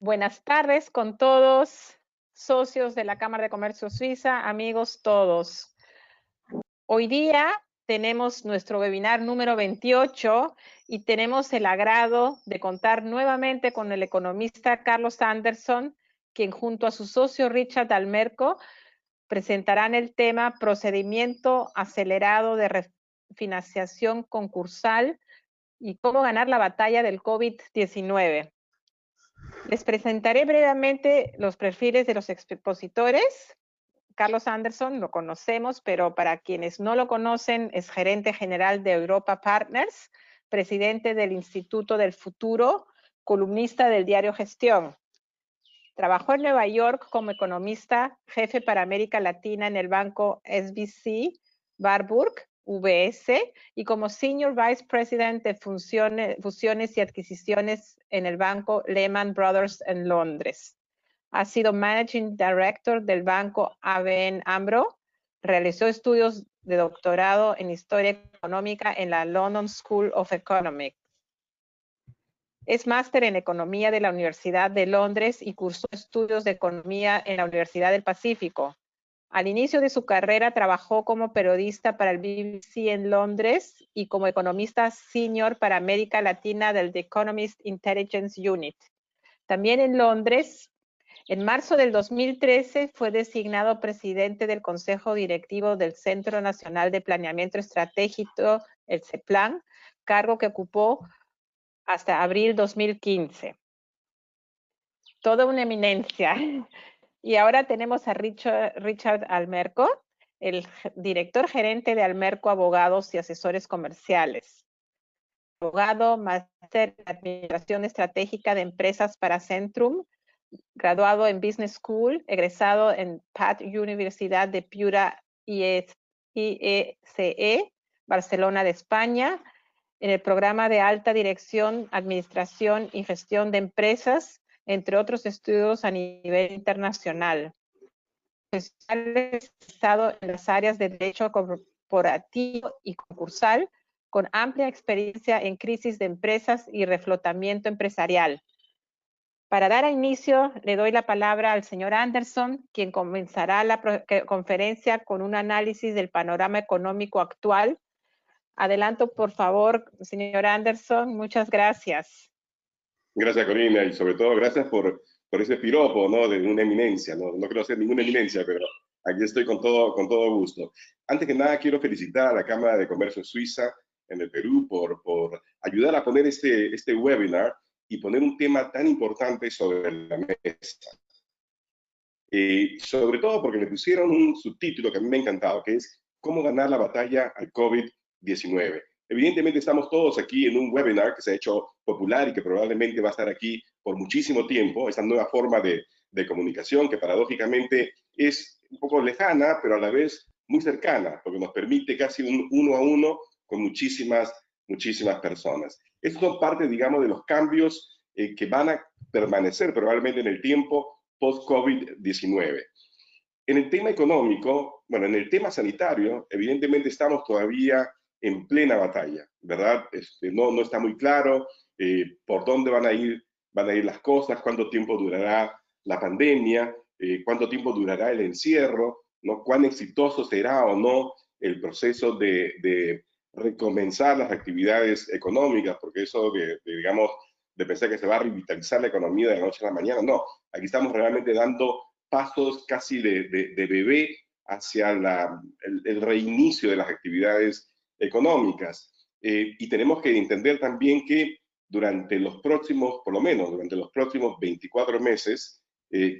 Buenas tardes con todos, socios de la Cámara de Comercio Suiza, amigos todos. Hoy día tenemos nuestro webinar número 28 y tenemos el agrado de contar nuevamente con el economista Carlos Anderson, quien junto a su socio Richard Almerco presentarán el tema Procedimiento Acelerado de Refinanciación Concursal y cómo ganar la batalla del COVID-19. Les presentaré brevemente los perfiles de los expositores. Carlos Anderson lo conocemos, pero para quienes no lo conocen, es gerente general de Europa Partners, presidente del Instituto del Futuro, columnista del diario Gestión. Trabajó en Nueva York como economista jefe para América Latina en el banco SBC Warburg, UBS, y como Senior Vice President de fusiones y adquisiciones en el banco Lehman Brothers en Londres. Ha sido Managing Director del banco ABN AMRO. Realizó estudios de doctorado en Historia Económica en la London School of Economics. Es máster en Economía de la Universidad de Londres y cursó estudios de Economía en la Universidad del Pacífico. Al inicio de su carrera trabajó como periodista para el BBC en Londres y como economista senior para América Latina del The Economist Intelligence Unit. También en Londres, en marzo del 2013 fue designado presidente del Consejo Directivo del Centro Nacional de Planeamiento Estratégico, el CEPLAN, cargo que ocupó hasta abril 2015. Toda una eminencia. Y ahora tenemos a Richard Almerco, el director gerente de Almerco Abogados y Asesores Comerciales. Abogado, máster en Administración Estratégica de Empresas para Centrum, graduado en Business School, egresado en Pat Universidad de Piura IECE, Barcelona de España, en el programa de Alta Dirección, Administración y Gestión de Empresas, entre otros estudios a nivel internacional. Especializado en las áreas de Derecho Corporativo y Concursal, con amplia experiencia en crisis de empresas y reflotamiento empresarial. Para dar inicio, le doy la palabra al señor Anderson, quien comenzará la conferencia con un análisis del panorama económico actual. Adelanto, por favor, señor Anderson. Muchas gracias. Gracias, Corina, y sobre todo gracias por ese piropo, ¿no? De una eminencia. No creo ser ninguna eminencia, pero aquí estoy con todo gusto. Antes que nada, quiero felicitar a la Cámara de Comercio Suiza en el Perú por ayudar a poner este webinar y poner un tema tan importante sobre la mesa. Sobre todo porque le pusieron un subtítulo que a mí me ha encantado, que es ¿Cómo ganar la batalla al COVID-19? Evidentemente estamos todos aquí en un webinar que se ha hecho popular y que probablemente va a estar aquí por muchísimo tiempo, esta nueva forma de comunicación que paradójicamente es un poco lejana, pero a la vez muy cercana, porque nos permite casi un uno a uno con muchísimas personas. Estos son parte, digamos, de los cambios que van a permanecer probablemente en el tiempo post-COVID-19. En el tema económico, bueno, en el tema sanitario, evidentemente estamos todavía en plena batalla, ¿verdad? No está muy claro por dónde van a ir las cosas, cuánto tiempo durará la pandemia, cuánto tiempo durará el encierro, ¿no? Cuán exitoso será o no el proceso de recomenzar las actividades económicas, porque eso digamos, de pensar que se va a revitalizar la economía de la noche a la mañana, no. Aquí estamos realmente dando pasos casi de bebé hacia el reinicio de las actividades económicas. Y tenemos que entender también que durante los próximos, por lo menos durante los próximos 24 meses,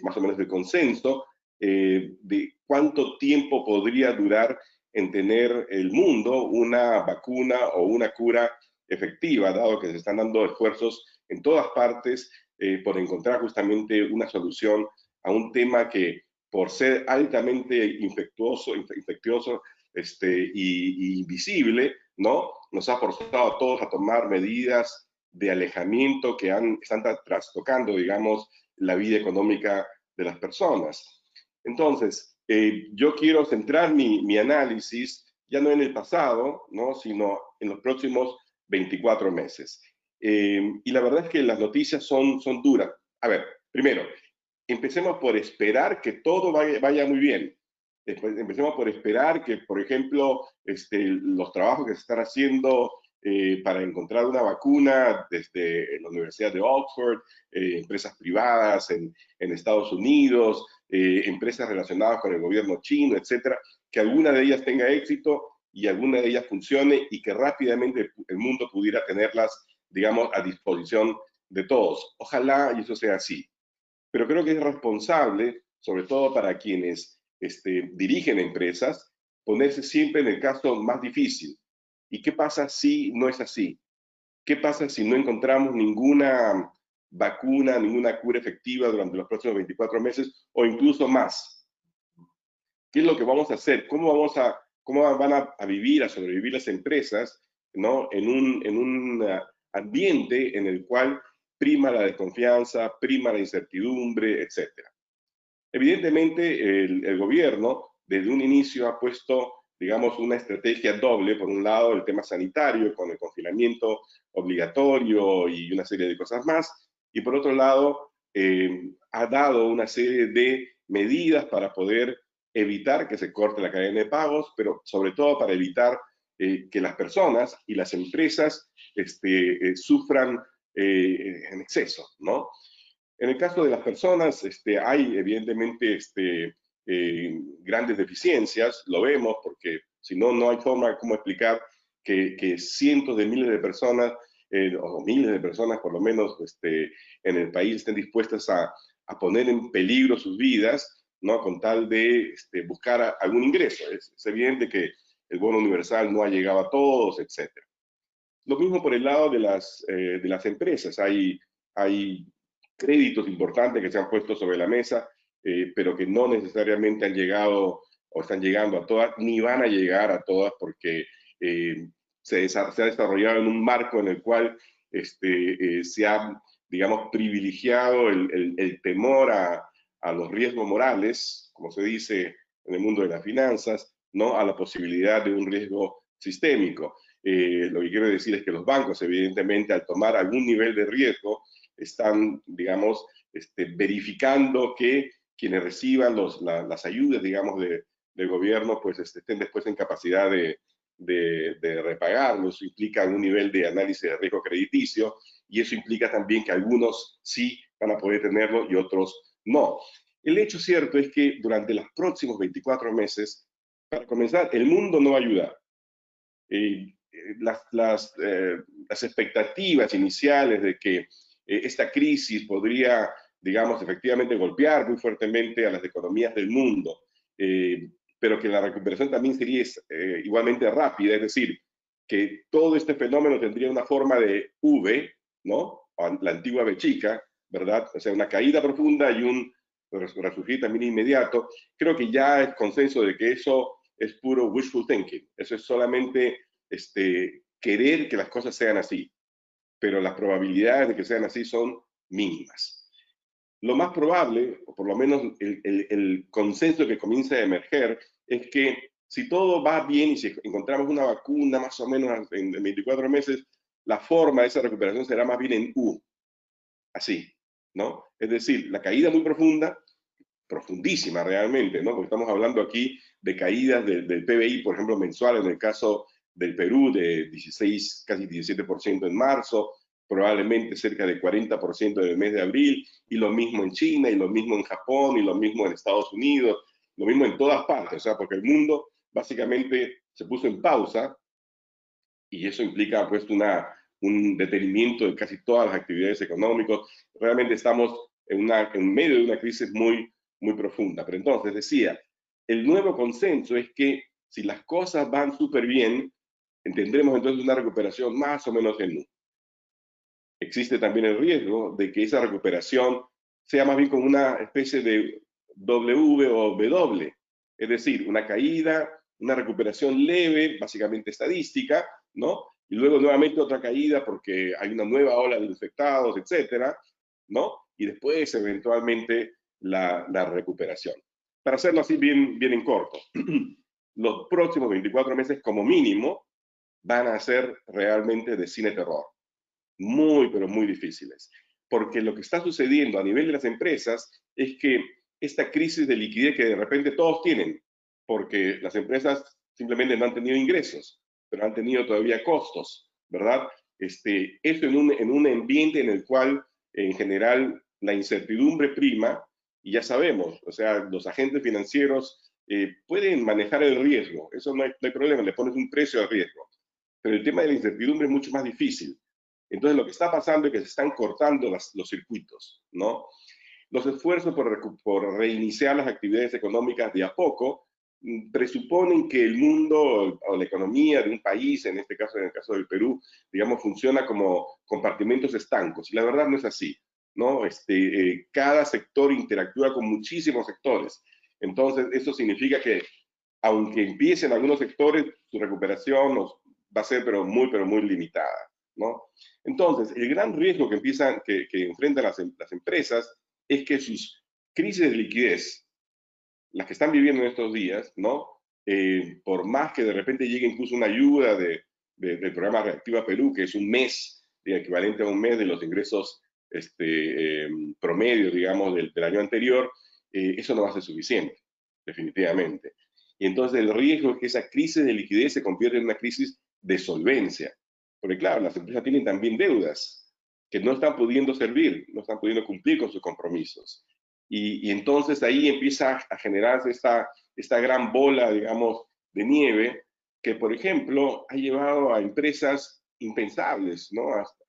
más o menos de consenso, de cuánto tiempo podría durar en tener el mundo una vacuna o una cura efectiva, dado que se están dando esfuerzos en todas partes por encontrar justamente una solución a un tema que por ser altamente infeccioso y invisible, ¿no? Nos ha forzado a todos a tomar medidas de alejamiento que están trastocando, digamos, la vida económica de las personas. Entonces, yo quiero centrar mi análisis ya no en el pasado, ¿no? Sino en los próximos 24 meses. Y la verdad es que las noticias son duras. A ver, Primero, empecemos por esperar que todo vaya muy bien. Después, empecemos por esperar que, por ejemplo, los trabajos que se están haciendo para encontrar una vacuna desde la Universidad de Oxford, empresas privadas en Estados Unidos, empresas relacionadas con el gobierno chino, etcétera, que alguna de ellas tenga éxito y alguna de ellas funcione y que rápidamente el mundo pudiera tenerlas, digamos, a disposición de todos. Ojalá y eso sea así. Pero creo que es responsable, sobre todo para quienes dirigen empresas, ponerse siempre en el caso más difícil. ¿Y qué pasa si no es así? ¿Qué pasa si no encontramos ninguna vacuna, ninguna cura efectiva durante los próximos 24 meses o incluso más? ¿Qué es lo que vamos a hacer? ¿Cómo van a vivir, a sobrevivir las empresas, ¿no? En un ambiente en el cual prima la desconfianza, prima la incertidumbre, etcétera? Evidentemente, el gobierno desde un inicio ha puesto, digamos, una estrategia doble. Por un lado, el tema sanitario, con el confinamiento obligatorio y una serie de cosas más. Y por otro lado, ha dado una serie de medidas para poder evitar que se corte la cadena de pagos, pero sobre todo para evitar que las personas y las empresas sufran en exceso, ¿no? En el caso de las personas, hay evidentemente grandes deficiencias, lo vemos, porque si no, no hay forma de cómo explicar que cientos de miles de personas, o miles de personas por lo menos, en el país estén dispuestas a poner en peligro sus vidas, ¿no? Con tal de buscar algún ingreso. Es evidente que el bono universal no ha llegado a todos, etc. Lo mismo por el lado de las empresas. Hay créditos importantes que se han puesto sobre la mesa, pero que no necesariamente han llegado o están llegando a todas, ni van a llegar a todas porque se ha desarrollado en un marco en el cual se ha, digamos, privilegiado el temor a los riesgos morales, como se dice en el mundo de las finanzas, no a la posibilidad de un riesgo sistémico. Lo que quiero decir es que los bancos, evidentemente, al tomar algún nivel de riesgo, están, digamos, verificando que quienes reciban las ayudas, digamos, del gobierno, pues estén después en capacidad de repagarlos. Eso implica algún nivel de análisis de riesgo crediticio y eso implica también que algunos sí van a poder tenerlo y otros no. El hecho cierto es que durante los próximos 24 meses, para comenzar, el mundo no va a ayudar. Las expectativas iniciales de que esta crisis podría, digamos, efectivamente golpear muy fuertemente a las economías del mundo, pero que la recuperación también sería igualmente rápida, es decir, que todo este fenómeno tendría una forma de V, ¿no? La antigua V chica, ¿verdad? O sea, una caída profunda y un resurgir también inmediato. Creo que ya es consenso de que eso es puro wishful thinking. Eso es solamente querer que las cosas sean así, pero las probabilidades de que sean así son mínimas. Lo más probable, o por lo menos el consenso que comienza a emerger, es que si todo va bien y si encontramos una vacuna más o menos en 24 meses, la forma de esa recuperación será más bien en U, así, ¿no? Es decir, la caída muy profunda, profundísima realmente, ¿no? Porque estamos hablando aquí de caídas del PBI, por ejemplo, mensual, en el caso del Perú, de 16, casi 17% en marzo, probablemente cerca de 40% en el mes de abril, y lo mismo en China, y lo mismo en Japón, y lo mismo en Estados Unidos, lo mismo en todas partes, o sea, porque el mundo básicamente se puso en pausa, y eso implica pues un detenimiento de casi todas las actividades económicas. Realmente estamos en medio de una crisis muy profunda. Pero entonces decía, el nuevo consenso es que si las cosas van súper bien, tendremos entonces una recuperación más o menos en U. Existe también el riesgo de que esa recuperación sea más bien como una especie de W o W, es decir, una caída, una recuperación leve, básicamente estadística, ¿no? Y luego nuevamente otra caída porque hay una nueva ola de infectados, etcétera, ¿no? Y después eventualmente la recuperación. Para hacerlo así bien en corto, los próximos 24 meses como mínimo van a ser realmente de cine terror. Muy, pero muy difíciles. porque lo que está sucediendo a nivel de las empresas es que esta crisis de liquidez que de repente todos tienen, porque las empresas simplemente no han tenido ingresos, pero han tenido todavía costos, ¿verdad? Eso en un ambiente en el cual, en general, la incertidumbre prima, y ya sabemos, o sea, los agentes financieros pueden manejar el riesgo, eso no hay problema, le pones un precio al riesgo, pero el tema de la incertidumbre es mucho más difícil. Entonces, lo que está pasando es que se están cortando los circuitos, ¿no? Los esfuerzos por reiniciar las actividades económicas de a poco presuponen que el mundo o la economía de un país, en este caso, en el caso del Perú, digamos, funciona como compartimentos estancos. Y la verdad no es así, ¿no? Cada sector interactúa con muchísimos sectores. Entonces, eso significa que, aunque empiecen algunos sectores, su recuperación va a ser pero muy limitada, ¿no? Entonces, el gran riesgo que enfrentan las empresas es que sus crisis de liquidez, las que están viviendo en estos días, ¿no? Por más que de repente llegue incluso una ayuda del programa Reactiva Perú, que es un mes, equivalente a un mes de los ingresos promedio, digamos, del año anterior, eso no va a ser suficiente, definitivamente. Y entonces el riesgo es que esa crisis de liquidez se convierta en una crisis de solvencia. Porque claro, las empresas tienen también deudas que no están pudiendo servir, no están pudiendo cumplir con sus compromisos. Y entonces ahí empieza a generarse esta gran bola, digamos, de nieve que, por ejemplo, ha llevado a empresas impensables, ¿no?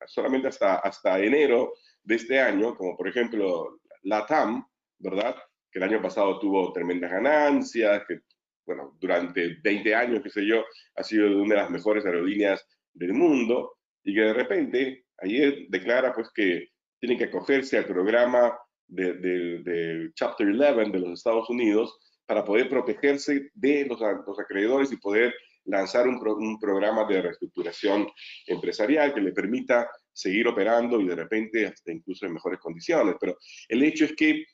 Solamente hasta enero de este año, como por ejemplo LATAM, ¿verdad? Que el año pasado tuvo tremendas ganancias, que, bueno, durante 20 años, qué sé yo, ha sido una de las mejores aerolíneas del mundo, y que de repente ayer declara pues que tienen que acogerse al programa del Chapter 11 de los Estados Unidos para poder protegerse de los acreedores y poder lanzar un programa de reestructuración empresarial que le permita seguir operando y de repente hasta incluso en mejores condiciones. Pero el hecho es que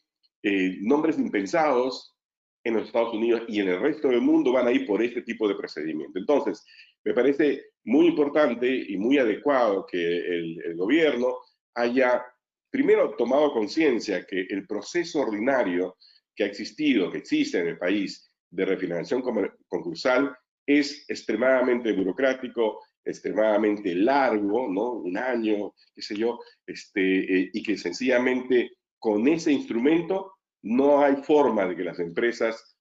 nombres impensados en los Estados Unidos y en el resto del mundo van a ir por este tipo de procedimiento. Entonces, me parece muy importante y muy adecuado que el gobierno haya primero tomado conciencia que el proceso ordinario que ha existido, que existe en el país de refinanciación concursal es extremadamente burocrático, extremadamente largo, ¿no? Un año, qué sé yo, y que sencillamente con ese instrumento no hay forma de que las empresas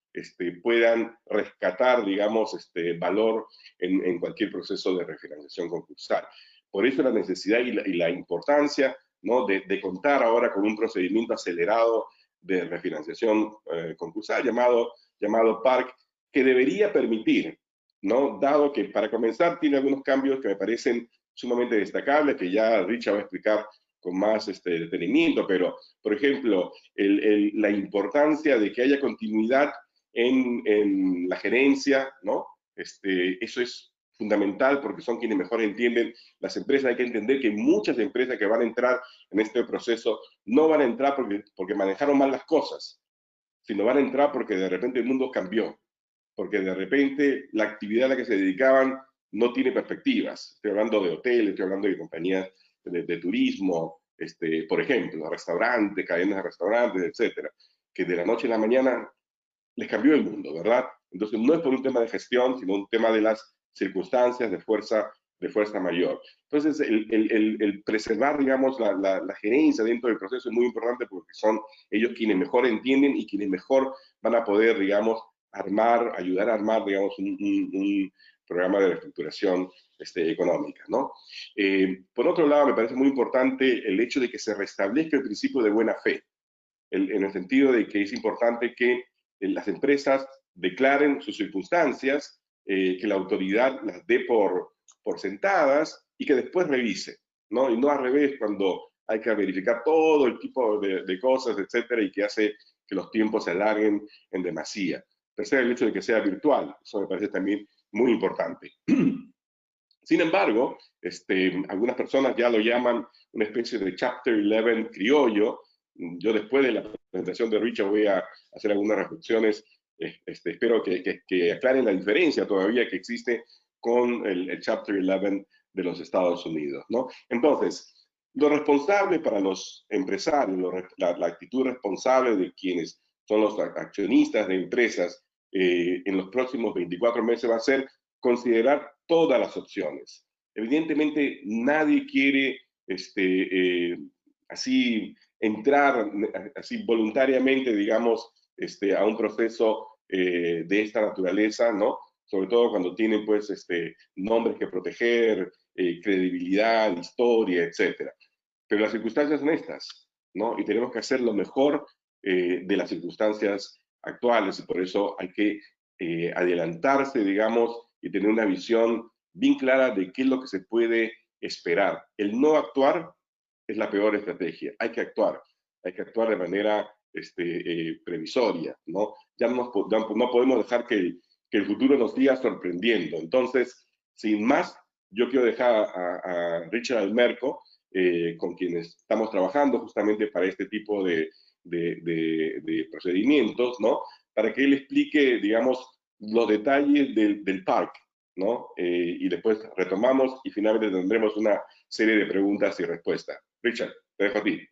puedan rescatar, digamos, valor en cualquier proceso de refinanciación concursal. Por eso la necesidad y la importancia, ¿no? de contar ahora con un procedimiento acelerado de refinanciación concursal llamado PARC, que debería permitir, ¿no? Dado que para comenzar tiene algunos cambios que me parecen sumamente destacables, que ya Richard va a explicar con más detenimiento, pero, por ejemplo, la importancia de que haya continuidad en la gerencia, ¿no? Eso es fundamental porque son quienes mejor entienden las empresas. Hay que entender que muchas empresas que van a entrar en este proceso no van a entrar porque manejaron mal las cosas, sino van a entrar porque de repente el mundo cambió, porque de repente la actividad a la que se dedicaban no tiene perspectivas. Estoy hablando de hoteles, estoy hablando de compañías de turismo, por ejemplo, restaurantes, cadenas de restaurantes, etcétera, que de la noche a la mañana les cambió el mundo, ¿verdad? Entonces no es por un tema de gestión, sino un tema de las circunstancias de fuerza mayor. Entonces el preservar, digamos, la gerencia dentro del proceso es muy importante porque son ellos quienes mejor entienden y quienes mejor van a poder, digamos, ayudar a armar, digamos, un programa de reestructuración económica, ¿no? Por otro lado, me parece muy importante el hecho de que se restablezca el principio de buena fe, en el sentido de que es importante que las empresas declaren sus circunstancias, que la autoridad las dé por sentadas y que después revise, ¿no? Y no al revés, cuando hay que verificar todo el tipo de cosas, etcétera, y que hace que los tiempos se alarguen en demasía. Tercero, el hecho de que sea virtual, eso me parece también muy importante. Sin embargo, algunas personas ya lo llaman una especie de Chapter 11 criollo. Yo después de la presentación de Richard voy a hacer algunas reflexiones. Espero que aclaren la diferencia todavía que existe con el Chapter 11 de los Estados Unidos, ¿no? Entonces, Lo responsable para los empresarios, la actitud responsable de quienes son los accionistas de empresas en los próximos 24 meses va a ser considerar todas las opciones. Evidentemente, nadie quiere así entrar así voluntariamente, digamos, a un proceso de esta naturaleza, ¿no? Sobre todo cuando tienen, pues, nombres que proteger, credibilidad, historia, etcétera. Pero las circunstancias son estas, ¿no? Y tenemos que hacer lo mejor de las circunstancias actuales y por eso hay que adelantarse, digamos, y tener una visión bien clara de qué es lo que se puede esperar. El no actuar es la peor estrategia. Hay que actuar de manera previsoria, ¿no? Ya no podemos dejar que el futuro nos siga sorprendiendo. Entonces, sin más, yo quiero dejar a Richard Almerco, con quienes estamos trabajando justamente para este tipo de procedimientos, ¿no? Para que él explique, digamos, los detalles del PARC, ¿no? Y después retomamos y finalmente tendremos una serie de preguntas y respuestas. Richard, te dejo a ti.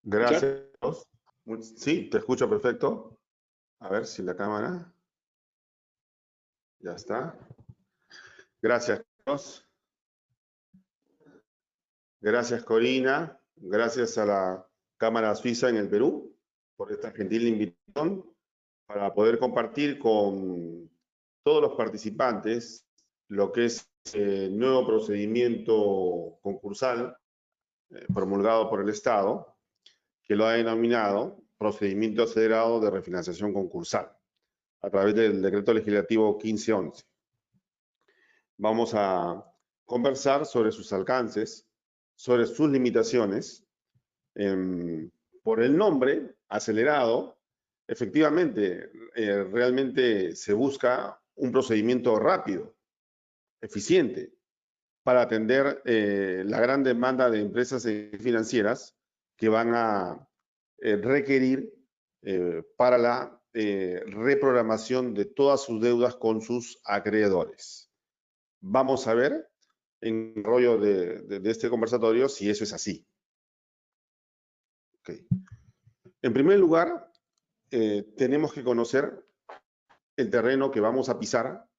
Gracias. Sí, te escucho perfecto. A ver si la cámara. Ya está. Gracias, Carlos. Gracias, Corina. Gracias a la Cámara Suiza en el Perú por esta gentil invitación para poder compartir con todos los participantes lo que es el nuevo procedimiento concursal promulgado por el Estado, que lo ha denominado Procedimiento Acelerado de Refinanciación Concursal, a través del Decreto Legislativo 1511. Vamos a conversar sobre sus alcances, sobre sus limitaciones. Por el nombre, acelerado, efectivamente, realmente se busca un procedimiento rápido, eficiente, para atender la gran demanda de empresas financieras que van a requerir para la reprogramación de todas sus deudas con sus acreedores. Vamos a ver en el rollo de este conversatorio si eso es así. Okay. En primer lugar, tenemos que conocer el terreno que vamos a pisar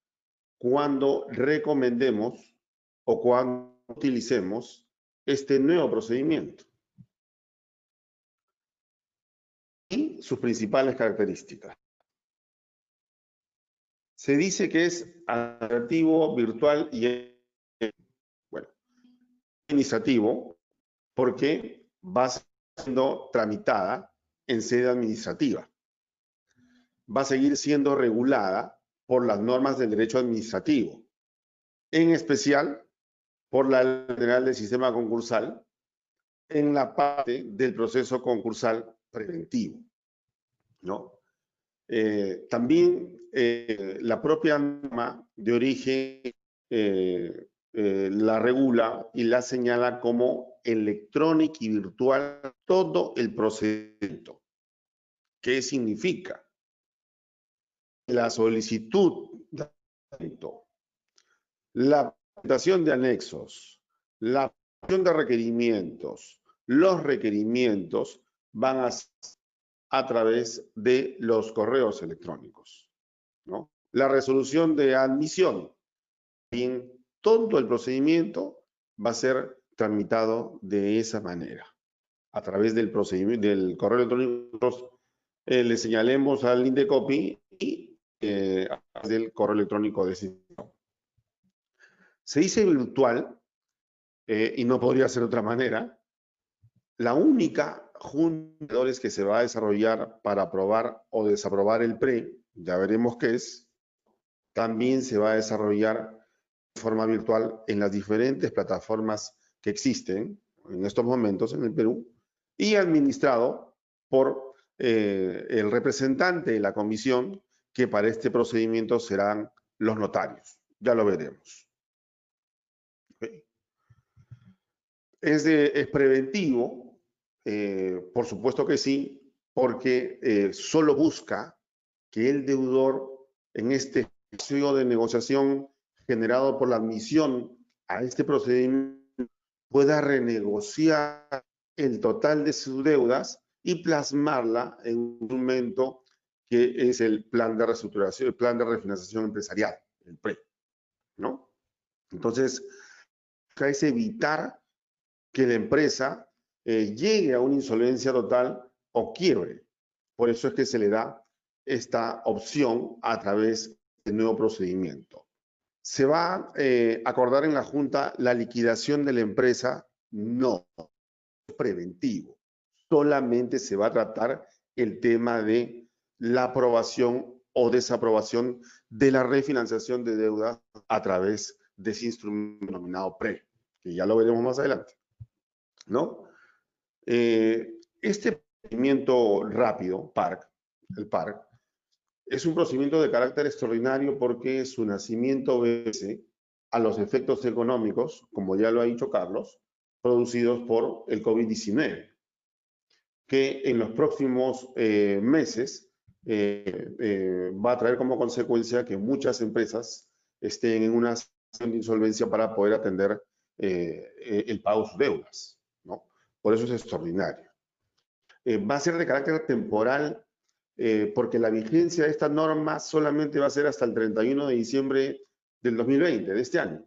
cuando recomendemos o cuando utilicemos este nuevo procedimiento y sus principales características. Se dice que es administrativo, virtual y, bueno, administrativo porque va siendo tramitada en sede administrativa. Va a seguir siendo regulada por las normas del derecho administrativo, en especial por la Ley General del Sistema Concursal en la parte del proceso concursal preventivo, ¿no? También la propia norma de origen la regula y la señala como electrónico y virtual todo el procedimiento. ¿Qué significa? La solicitud de la presentación de anexos, la presentación de requerimientos, los requerimientos van a través de los correos electrónicos, ¿no? La resolución de admisión, bien, todo el procedimiento va a ser tramitado de esa manera, a través del procedimiento del correo electrónico. Le señalemos al Indecopi y a través del correo electrónico de ese sistema. Se dice virtual, y no podría ser de otra manera. La única junta que se va a desarrollar para aprobar o desaprobar el PRE, ya veremos qué es, también se va a desarrollar de forma virtual en las diferentes plataformas que existen en estos momentos en el Perú y administrado por el representante de la comisión, que para este procedimiento serán los notarios. Ya lo veremos. Okay. ¿Es preventivo? Por supuesto que sí, porque solo busca que el deudor en este ejercicio de negociación generado por la admisión a este procedimiento pueda renegociar el total de sus deudas y plasmarla en un instrumento que es el plan de reestructuración, el plan de refinanciación empresarial, el PRE, ¿no? Entonces, es evitar que la empresa llegue a una insolvencia total o quiebre. Por eso es que se le da esta opción a través del nuevo procedimiento. ¿Se va a acordar en la Junta la liquidación de la empresa? No, es preventivo. Solamente se va a tratar el tema de la aprobación o desaprobación de la refinanciación de deuda a través de ese instrumento denominado PRE, que ya lo veremos más adelante, ¿no? Este procedimiento rápido, el PARC, es un procedimiento de carácter extraordinario porque su nacimiento obedece a los efectos económicos, como ya lo ha dicho Carlos, producidos por el COVID-19, que en los próximos meses va a traer como consecuencia que muchas empresas estén en una situación de insolvencia para poder atender el pago de sus deudas, ¿no? Por eso es extraordinario. Va a ser de carácter temporal porque la vigencia de esta norma solamente va a ser hasta el 31 de diciembre del 2020, de este año.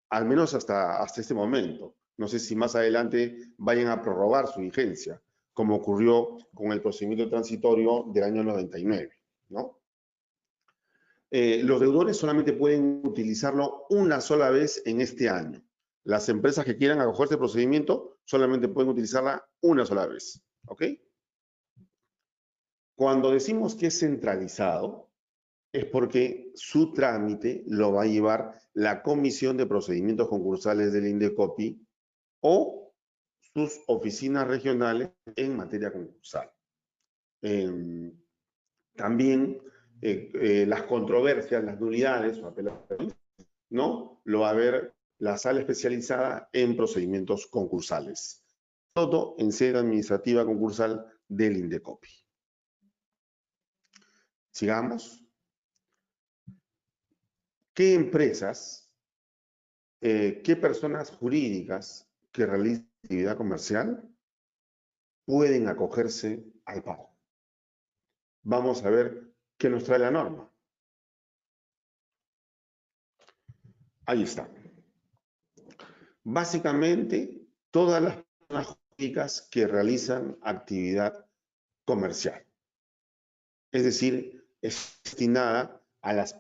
Al menos hasta este momento. No sé si más adelante vayan a prorrogar su vigencia, como ocurrió con el procedimiento transitorio del año 99, ¿no? Los deudores solamente pueden utilizarlo una sola vez en este año. Las empresas que quieran acoger este procedimiento solamente pueden utilizarla una sola vez, ¿ok? Cuando decimos que es centralizado, es porque su trámite lo va a llevar la Comisión de Procedimientos Concursales del INDECOPI o sus oficinas regionales en materia concursal. También las controversias, las nulidades o apelaciones, ¿no? Lo va a ver la sala especializada en procedimientos concursales. Todo en sede administrativa concursal del INDECOPI. Sigamos. ¿Qué empresas, qué personas jurídicas que realicen actividad comercial pueden acogerse al pago? Vamos a ver qué nos trae la norma. Ahí está. Básicamente, todas las personas jurídicas que realizan actividad comercial. Es decir, es destinada a las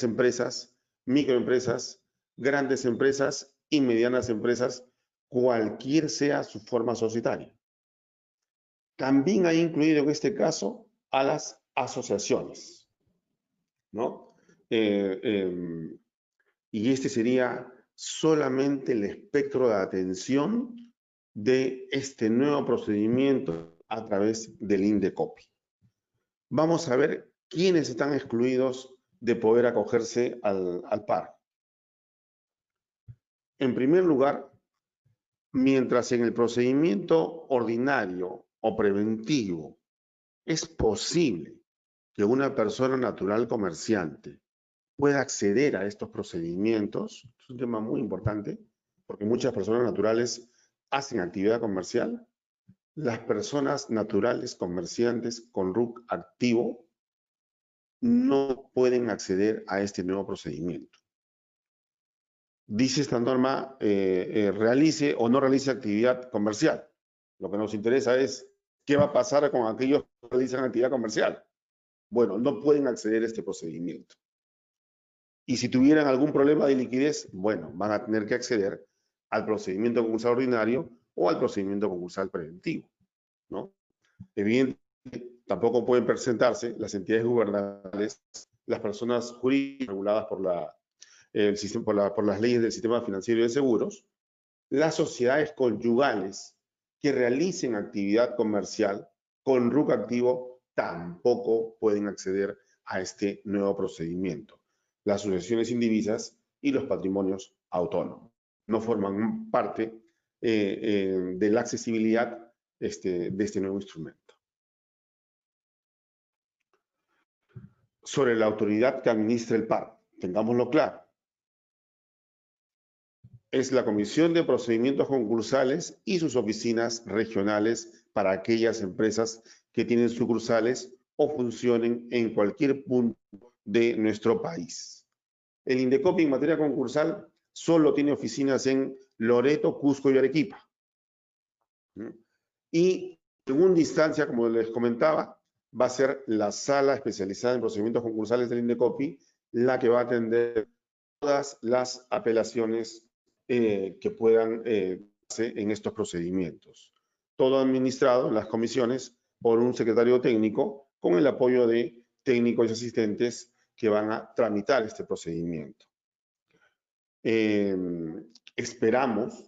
empresas, microempresas, grandes empresas y medianas empresas, cualquier sea su forma societaria. También ha incluido en este caso a las asociaciones, ¿no? Y este sería solamente el espectro de atención de este nuevo procedimiento a través del INDECOPI. Vamos a ver quiénes están excluidos de poder acogerse al PAR. En primer lugar, mientras en el procedimiento ordinario o preventivo es posible que una persona natural comerciante pueda acceder a estos procedimientos, es un tema muy importante, porque muchas personas naturales hacen actividad comercial. Las personas naturales comerciantes con RUC activo no pueden acceder a este nuevo procedimiento. Dice esta norma, realice o no realice actividad comercial. Lo que nos interesa es qué va a pasar con aquellos que realizan actividad comercial. Bueno, no pueden acceder a este procedimiento. Y si tuvieran algún problema de liquidez, bueno, van a tener que acceder al procedimiento concursal ordinario o al procedimiento concursal preventivo, ¿no? Evidentemente, tampoco pueden presentarse las entidades gubernamentales, las personas jurídicas reguladas por las leyes del sistema financiero y de seguros, las sociedades conyugales que realicen actividad comercial con RUC activo tampoco pueden acceder a este nuevo procedimiento. Las sucesiones indivisas y los patrimonios autónomos no forman parte de la accesibilidad de este nuevo instrumento. Sobre la autoridad que administra el PAR, tengámoslo claro, es la Comisión de Procedimientos Concursales y sus oficinas regionales para aquellas empresas que tienen sucursales o funcionen en cualquier punto de nuestro país. El Indecopi en materia concursal solo tiene oficinas en Loreto, Cusco y Arequipa. Y en segunda instancia, como les comentaba, va a ser la sala especializada en procedimientos concursales del Indecopi la que va a atender todas las apelaciones que puedan hacerse en estos procedimientos. Todo administrado en las comisiones por un secretario técnico con el apoyo de técnicos y asistentes que van a tramitar este procedimiento. Esperamos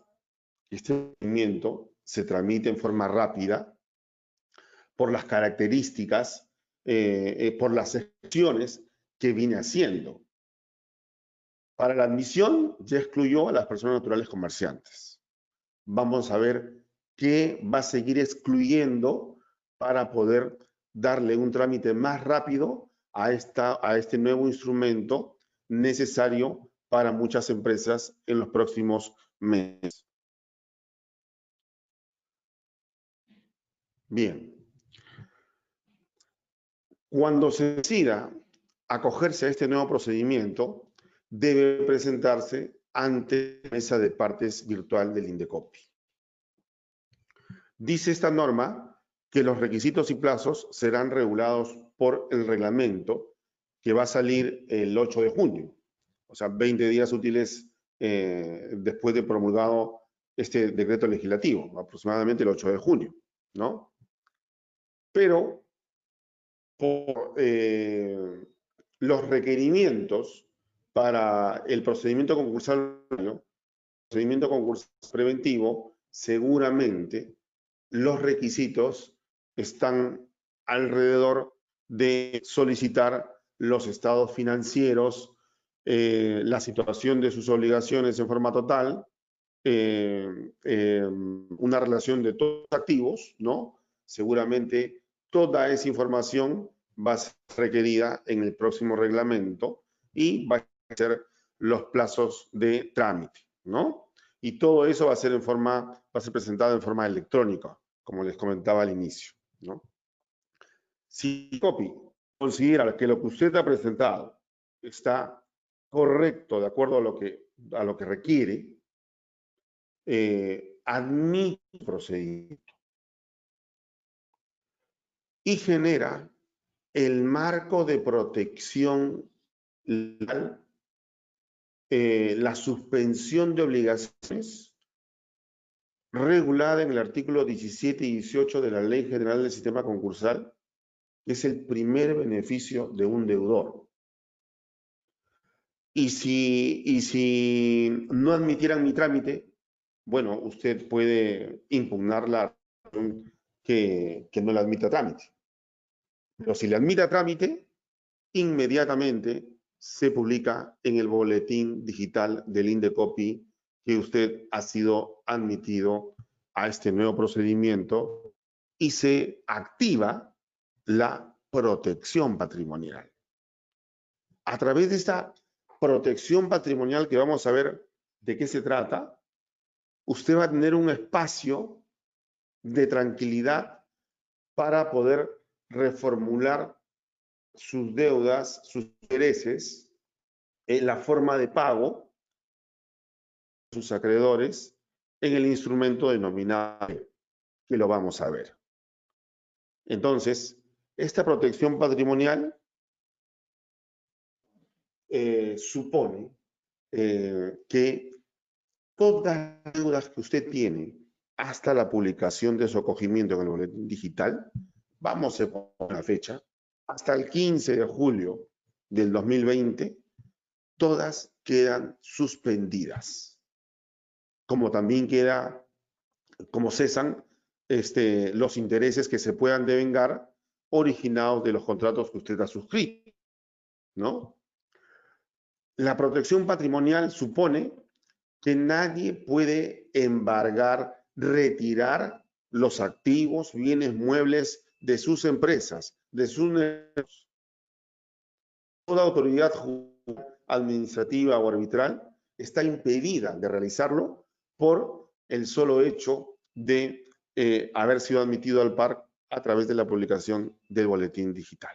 que este procedimiento se tramite en forma rápida por las características, por las excepciones que viene haciendo. Para la admisión ya excluyó a las personas naturales comerciantes. Vamos a ver qué va a seguir excluyendo para poder darle un trámite más rápido a este nuevo instrumento necesario para muchas empresas en los próximos meses. Bien. Cuando se decida acogerse a este nuevo procedimiento, debe presentarse ante la mesa de partes virtual del Indecopi. Dice esta norma que los requisitos y plazos serán regulados por el reglamento que va a salir el 8 de junio, o sea, 20 días útiles después de promulgado este decreto legislativo, aproximadamente el 8 de junio, ¿no? Pero por los requerimientos para el procedimiento concursal preventivo, seguramente los requisitos están alrededor de solicitar los estados financieros, la situación de sus obligaciones en forma total, una relación de todos los activos, ¿no? Seguramente toda esa información va a ser requerida en el próximo reglamento y va a ser los plazos de trámite, ¿no? Y todo eso va a ser presentado en forma electrónica, como les comentaba al inicio, ¿no? Si Indecopi considera que lo que usted ha presentado está correcto de acuerdo a lo que requiere, admite el procedimiento y genera el marco de protección legal, la suspensión de obligaciones regulada en el artículo 17 y 18 de la Ley General del Sistema Concursal, que es el primer beneficio de un deudor. Y si no admitieran mi trámite, bueno, usted puede impugnar la que no le admita trámite. Pero si le admite trámite, inmediatamente se publica en el boletín digital del Indecopi que usted ha sido admitido a este nuevo procedimiento y se activa la protección patrimonial. A través de esta protección patrimonial que vamos a ver de qué se trata, usted va a tener un espacio de tranquilidad para poder reformular sus deudas, sus intereses, la forma de pago de sus acreedores en el instrumento denominado, que lo vamos a ver. Entonces, esta protección patrimonial supone que todas las deudas que usted tiene hasta la publicación de su acogimiento en el boletín digital, vamos a poner una fecha, hasta el 15 de julio del 2020, todas quedan suspendidas. Como también como cesan los intereses que se puedan devengar originados de los contratos que usted ha suscrito, ¿no? La protección patrimonial supone que nadie puede embargar, retirar los activos, bienes muebles de sus empresas, de sus negocios. Toda autoridad administrativa o arbitral está impedida de realizarlo por el solo hecho de haber sido admitido al par a través de la publicación del boletín digital.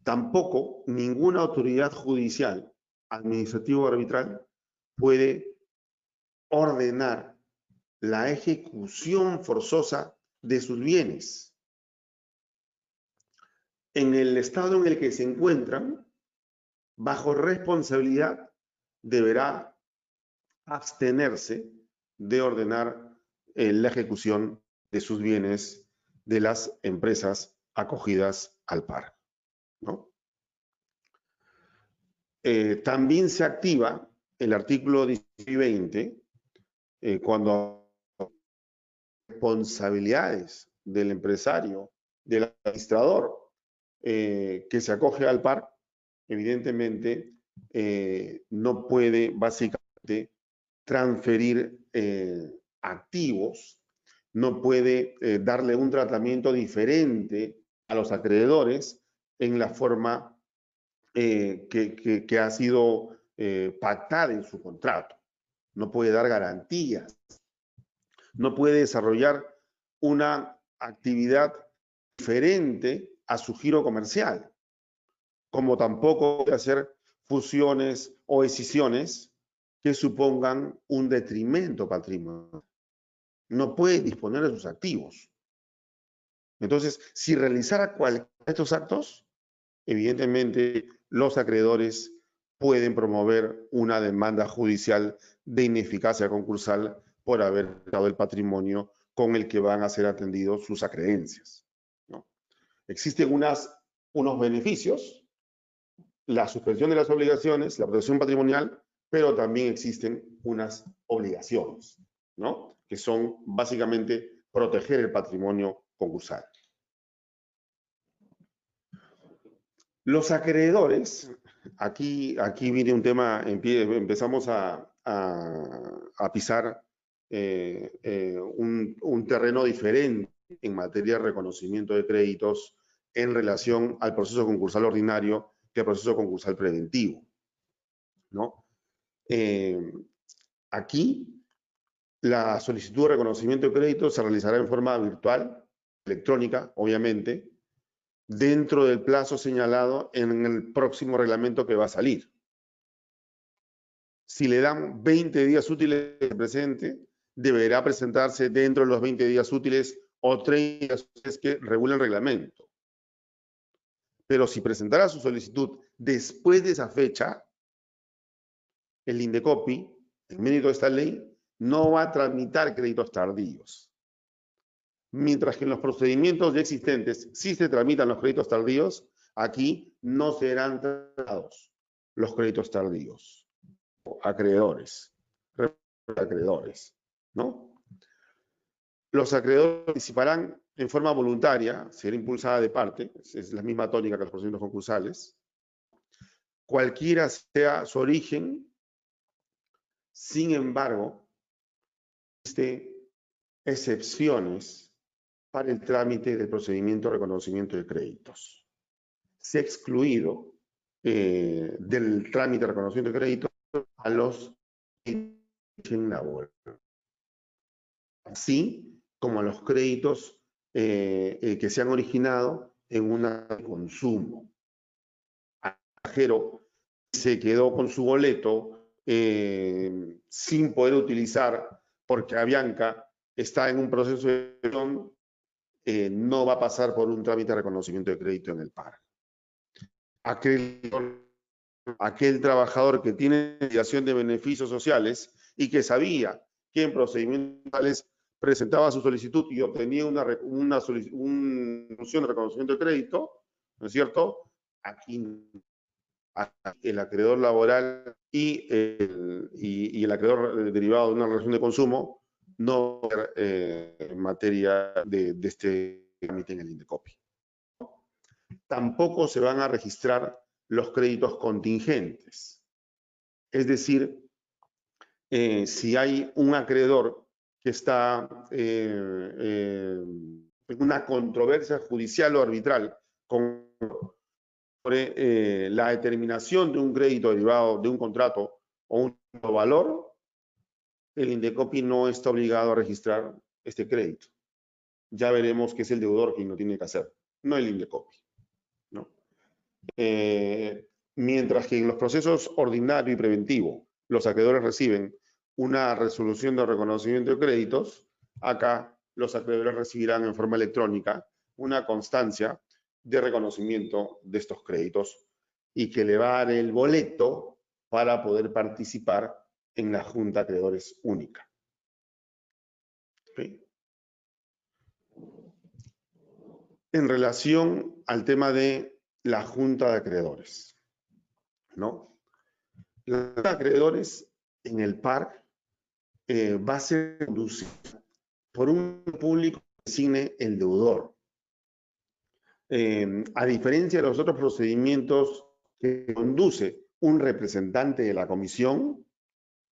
Tampoco ninguna autoridad judicial, administrativa o arbitral puede ordenar la ejecución forzosa de sus bienes. En el estado en el que se encuentran, bajo responsabilidad, deberá abstenerse de ordenar la ejecución de sus bienes de las empresas acogidas al par, ¿no? También se activa el artículo 19 y 20 cuando responsabilidades del empresario, del administrador que se acoge al par, evidentemente no puede básicamente transferir activos, no puede darle un tratamiento diferente a los acreedores en la forma que ha sido pactada en su contrato. No puede dar garantías, no puede desarrollar una actividad diferente a su giro comercial, como tampoco puede hacer fusiones o escisiones que supongan un detrimento patrimonial. No puede disponer de sus activos. Entonces, si realizara cualquiera de estos actos, evidentemente los acreedores pueden promover una demanda judicial de ineficacia concursal por haber dado el patrimonio con el que van a ser atendidos sus acreencias, ¿no? Existen unos beneficios, la suspensión de las obligaciones, la protección patrimonial, pero también existen unas obligaciones, ¿no? Que son básicamente proteger el patrimonio concursal. Los acreedores, aquí viene un tema, empezamos a pisar un terreno diferente en materia de reconocimiento de créditos en relación al proceso concursal ordinario que al proceso concursal preventivo, ¿no? Aquí la solicitud de reconocimiento de crédito se realizará en forma virtual, electrónica, obviamente, dentro del plazo señalado en el próximo reglamento que va a salir. Si le dan 20 días útiles de presente, deberá presentarse dentro de los 20 días útiles o 30 días útiles que regula el reglamento. Pero si presentara su solicitud después de esa fecha, el Indecopi, en mérito de esta ley, no va a tramitar créditos tardíos. Mientras que en los procedimientos ya existentes sí se tramitan los créditos tardíos, aquí no serán tratados los créditos tardíos. Acreedores, ¿no? Los acreedores participarán en forma voluntaria, será impulsada de parte, es la misma tónica que los procedimientos concursales, cualquiera sea su origen. Sin embargo, existen excepciones para el trámite del procedimiento de reconocimiento de créditos. Se ha excluido del trámite de reconocimiento de créditos a los en labor, así como a los créditos que se han originado en un consumo. El pasajero se quedó con su boleto sin poder utilizar porque Avianca está en un proceso de gestión, no va a pasar por un trámite de reconocimiento de crédito en el par. Aquel trabajador que tiene obligación de beneficios sociales y que sabía que en procedimientos tales presentaba su solicitud y obtenía una solución de reconocimiento de crédito, ¿no es cierto? Aquí el acreedor laboral y el acreedor derivado de una relación de consumo no en materia de este trámite en el Indecopi. Tampoco se van a registrar los créditos contingentes. Es decir, si hay un acreedor que está en una controversia judicial o arbitral con sobre la determinación de un crédito derivado de un contrato o un valor, el Indecopi no está obligado a registrar este crédito. Ya veremos que es el deudor quien lo tiene que hacer, no el Indecopi, ¿no? Mientras que en los procesos ordinario y preventivo, los acreedores reciben una resolución de reconocimiento de créditos, acá los acreedores recibirán en forma electrónica una constancia de reconocimiento de estos créditos y que le va a dar el boleto para poder participar en la Junta de Acreedores única. ¿Sí? En relación al tema de la Junta de Acreedores, ¿no? La Junta de Acreedores en el PARC va a ser conducida por un público que designe el deudor. A diferencia de los otros procedimientos que conduce un representante de la comisión,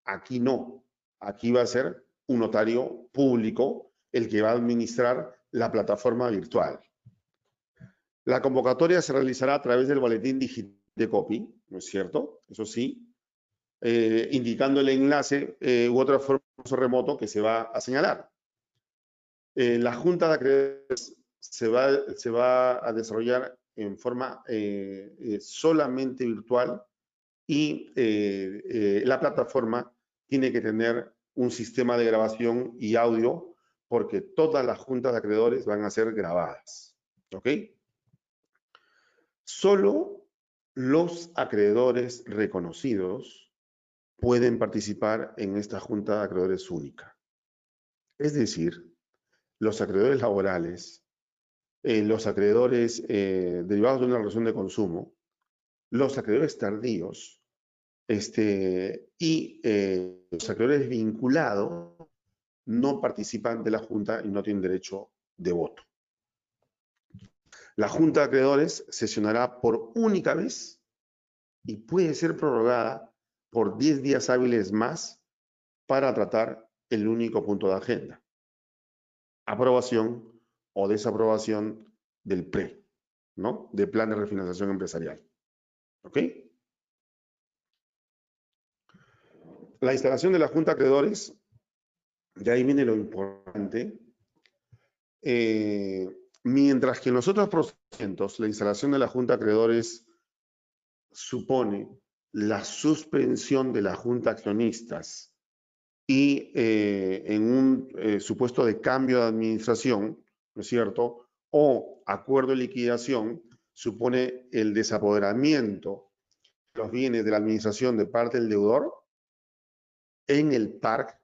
aquí no. Aquí va a ser un notario público el que va a administrar la plataforma virtual. La convocatoria se realizará a través del boletín digital de COPI, ¿no es cierto? Eso sí, indicando el enlace u otra forma remoto que se va a señalar. La Junta de Acreedores se va a desarrollar en forma solamente virtual y la plataforma tiene que tener un sistema de grabación y audio porque todas las juntas de acreedores van a ser grabadas. ¿Ok? Solo los acreedores reconocidos pueden participar en esta junta de acreedores única. Es decir, los acreedores laborales, los acreedores derivados de una relación de consumo, los acreedores tardíos y los acreedores vinculados no participan de la junta y no tienen derecho de voto. La junta de acreedores sesionará por única vez y puede ser prorrogada por 10 días hábiles más para tratar el único punto de agenda: aprobación o desaprobación del PRE, ¿no? De plan de refinanciación empresarial. ¿Ok? La instalación de la Junta de Acreedores, y ahí viene lo importante, mientras que en los otros procedimientos la instalación de la Junta de Acreedores supone la suspensión de la Junta de Accionistas y en un supuesto de cambio de administración, ¿no es cierto?, o acuerdo de liquidación, supone el desapoderamiento de los bienes de la administración de parte del deudor. En el PARC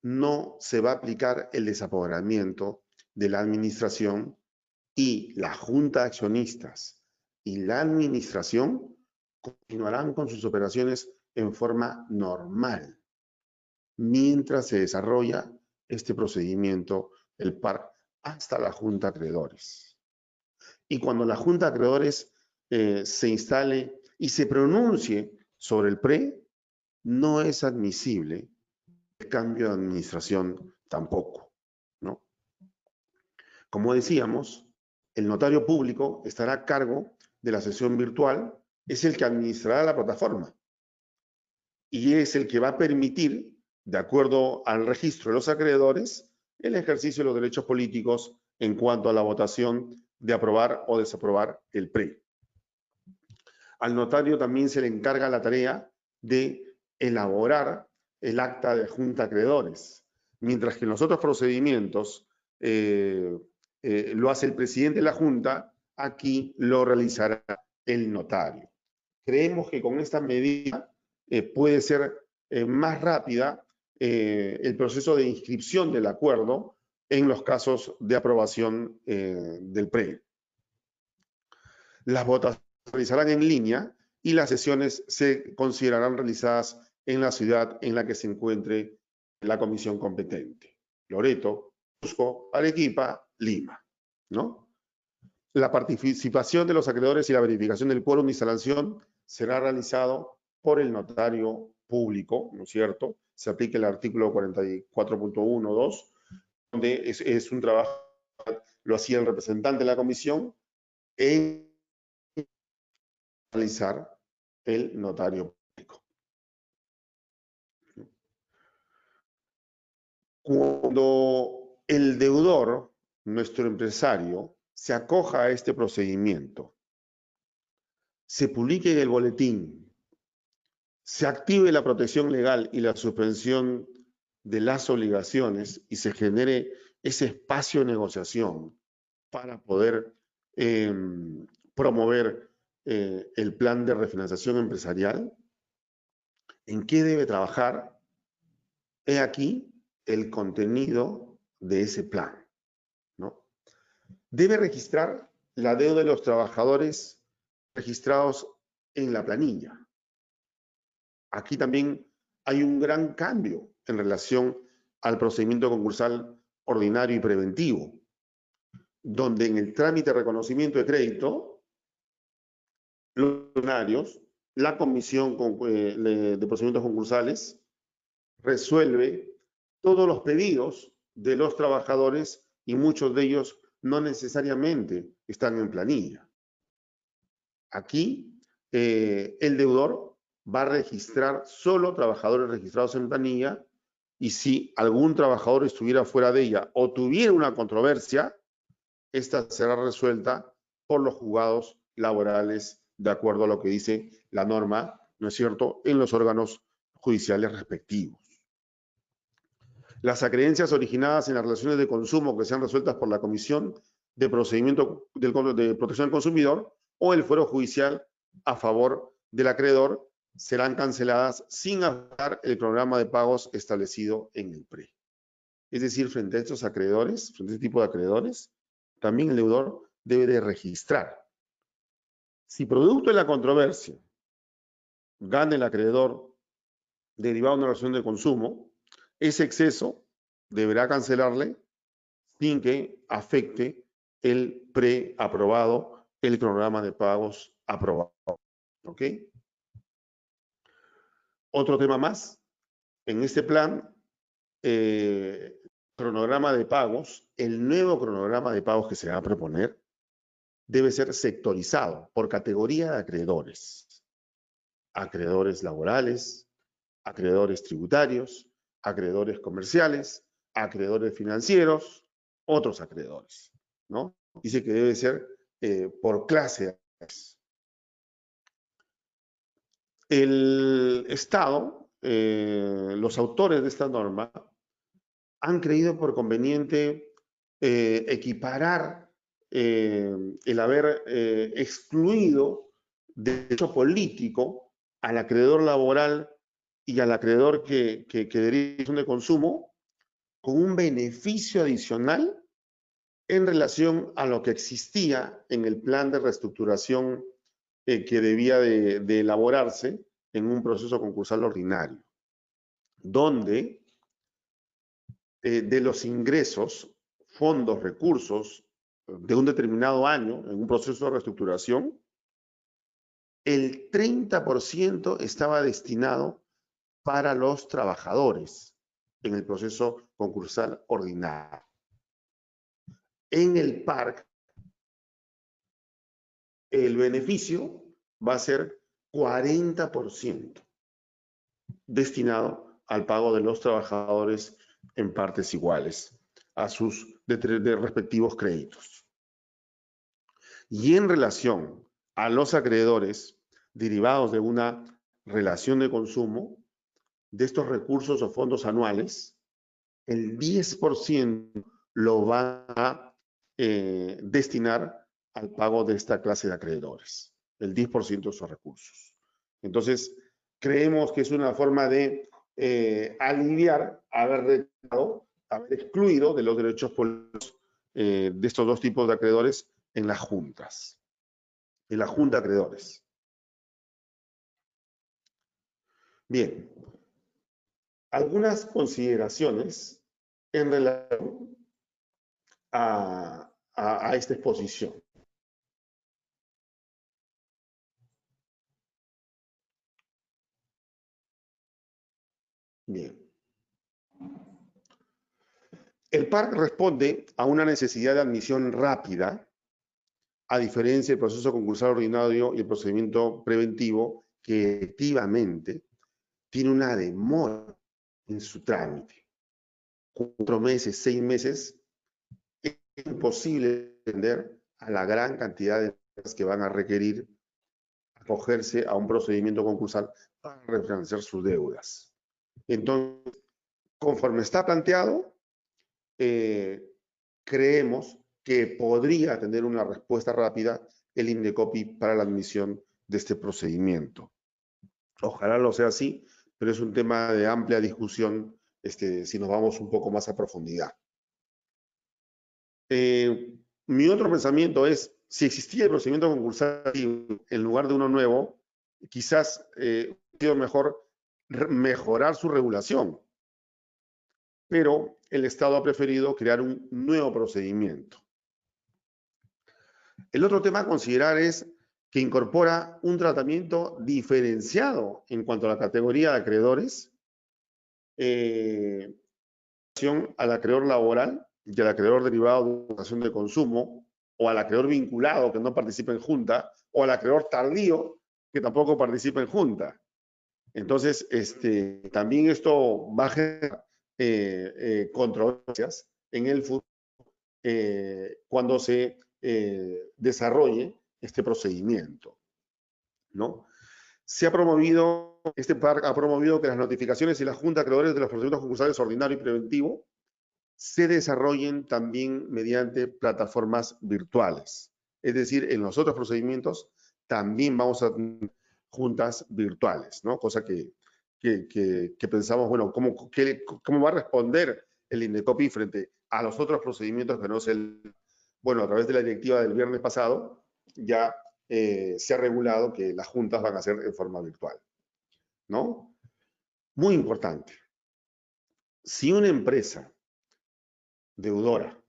no se va a aplicar el desapoderamiento de la administración y la Junta de Accionistas y la administración continuarán con sus operaciones en forma normal mientras se desarrolla este procedimiento, el PARC, hasta la Junta de Acreedores. Y cuando la Junta de Acreedores se instale y se pronuncie sobre el PRE, no es admisible el cambio de administración tampoco, ¿no? Como decíamos, el notario público estará a cargo de la sesión virtual, es el que administrará la plataforma y es el que va a permitir, de acuerdo al registro de los acreedores, el ejercicio de los derechos políticos en cuanto a la votación de aprobar o desaprobar el PRE. Al notario también se le encarga la tarea de elaborar el acta de junta de acreedores, mientras que en los otros procedimientos lo hace el presidente de la junta, aquí lo realizará el notario. Creemos que con esta medida puede ser más rápida el proceso de inscripción del acuerdo en los casos de aprobación del PRE. Las votaciones se realizarán en línea y las sesiones se considerarán realizadas en la ciudad en la que se encuentre la comisión competente: Loreto, Cusco, Arequipa, Lima, ¿no? La participación de los acreedores y la verificación del quórum de instalación será realizado por el notario público, ¿no es cierto? Se aplica el artículo 44.1.2, donde es un trabajo, lo hacía el representante de la comisión en realizar el notario público. Cuando el deudor, nuestro empresario, se acoja a este procedimiento, se publique en el boletín, se active la protección legal y la suspensión de las obligaciones y se genere ese espacio de negociación para poder promover el plan de refinanciación empresarial, ¿en qué debe trabajar? He aquí el contenido de ese plan, ¿no? Debe registrar la deuda de los trabajadores registrados en la planilla. Aquí también hay un gran cambio en relación al procedimiento concursal ordinario y preventivo, donde en el trámite de reconocimiento de crédito, los funcionarios, la comisión de procedimientos concursales resuelve todos los pedidos de los trabajadores y muchos de ellos no necesariamente están en planilla. Aquí el deudor va a registrar solo trabajadores registrados en planilla y si algún trabajador estuviera fuera de ella o tuviera una controversia, esta será resuelta por los juzgados laborales de acuerdo a lo que dice la norma, ¿no es cierto?, en los órganos judiciales respectivos. Las acreencias originadas en las relaciones de consumo que sean resueltas por la Comisión de Procedimiento de Protección al Consumidor o el fuero judicial a favor del acreedor serán canceladas sin afectar el programa de pagos establecido en el PRE. Es decir, frente a estos acreedores, frente a este tipo de acreedores, también el deudor debe de registrar. Si producto de la controversia gana el acreedor derivado de una relación de consumo, ese exceso deberá cancelarle sin que afecte el preaprobado, el cronograma de pagos aprobado. ¿Ok? Otro tema más. En este plan, cronograma de pagos, el nuevo cronograma de pagos que se va a proponer debe ser sectorizado por categoría de acreedores. Acreedores laborales, acreedores tributarios, acreedores comerciales, acreedores financieros, otros acreedores, ¿no? Dice que debe ser por clase de acreedores. El Estado, los autores de esta norma, han creído por conveniente equiparar el haber excluido de derecho político al acreedor laboral y al acreedor que deriva de consumo con un beneficio adicional en relación a lo que existía en el plan de reestructuración que debía de elaborarse en un proceso concursal ordinario, donde de los ingresos, fondos, recursos de un determinado año en un proceso de reestructuración, el 30% estaba destinado para los trabajadores en el proceso concursal ordinario. En el PARC, el beneficio va a ser 40% destinado al pago de los trabajadores en partes iguales a sus respectivos créditos. Y en relación a los acreedores derivados de una relación de consumo, de estos recursos o fondos anuales, el 10% lo va a destinar al pago de esta clase de acreedores, el 10% de esos recursos. Entonces, creemos que es una forma de aliviar, haber excluido de los derechos políticos de estos dos tipos de acreedores en las juntas, en la junta de acreedores. Bien, algunas consideraciones en relación a esta exposición. Bien. El PARC responde a una necesidad de admisión rápida a diferencia del proceso concursal ordinario y el procedimiento preventivo, que efectivamente tiene una demora en su trámite. 4 meses, 6 meses, es imposible atender a la gran cantidad de empresas que van a requerir acogerse a un procedimiento concursal para refinanciar sus deudas. Entonces, conforme está planteado, creemos que podría tener una respuesta rápida el INDECOPI para la admisión de este procedimiento. Ojalá lo sea así, pero es un tema de amplia discusión si nos vamos un poco más a profundidad. Mi otro pensamiento es, si existía el procedimiento concursal en lugar de uno nuevo, quizás hubiera sido mejor mejorar su regulación, pero el Estado ha preferido crear un nuevo procedimiento. El otro tema a considerar es que incorpora un tratamiento diferenciado en cuanto a la categoría de acreedores, al acreedor laboral y al acreedor derivado de obligación de consumo, o al acreedor vinculado que no participa en junta, o al acreedor tardío que tampoco participa en junta. Entonces, también esto va a generar controversias en el futuro cuando se desarrolle este procedimiento, ¿no? Este PARC ha promovido que las notificaciones y la junta de acreedores de los procedimientos concursales ordinario y preventivo se desarrollen también mediante plataformas virtuales. Es decir, en los otros procedimientos también vamos a tener juntas virtuales, ¿no? Cosa que pensamos, bueno, ¿cómo va a responder el INDECOPI frente a los otros procedimientos que no es bueno, a través de la directiva del viernes pasado, ya se ha regulado que las juntas van a ser en forma virtual, ¿no? Muy importante. Si una empresa deudora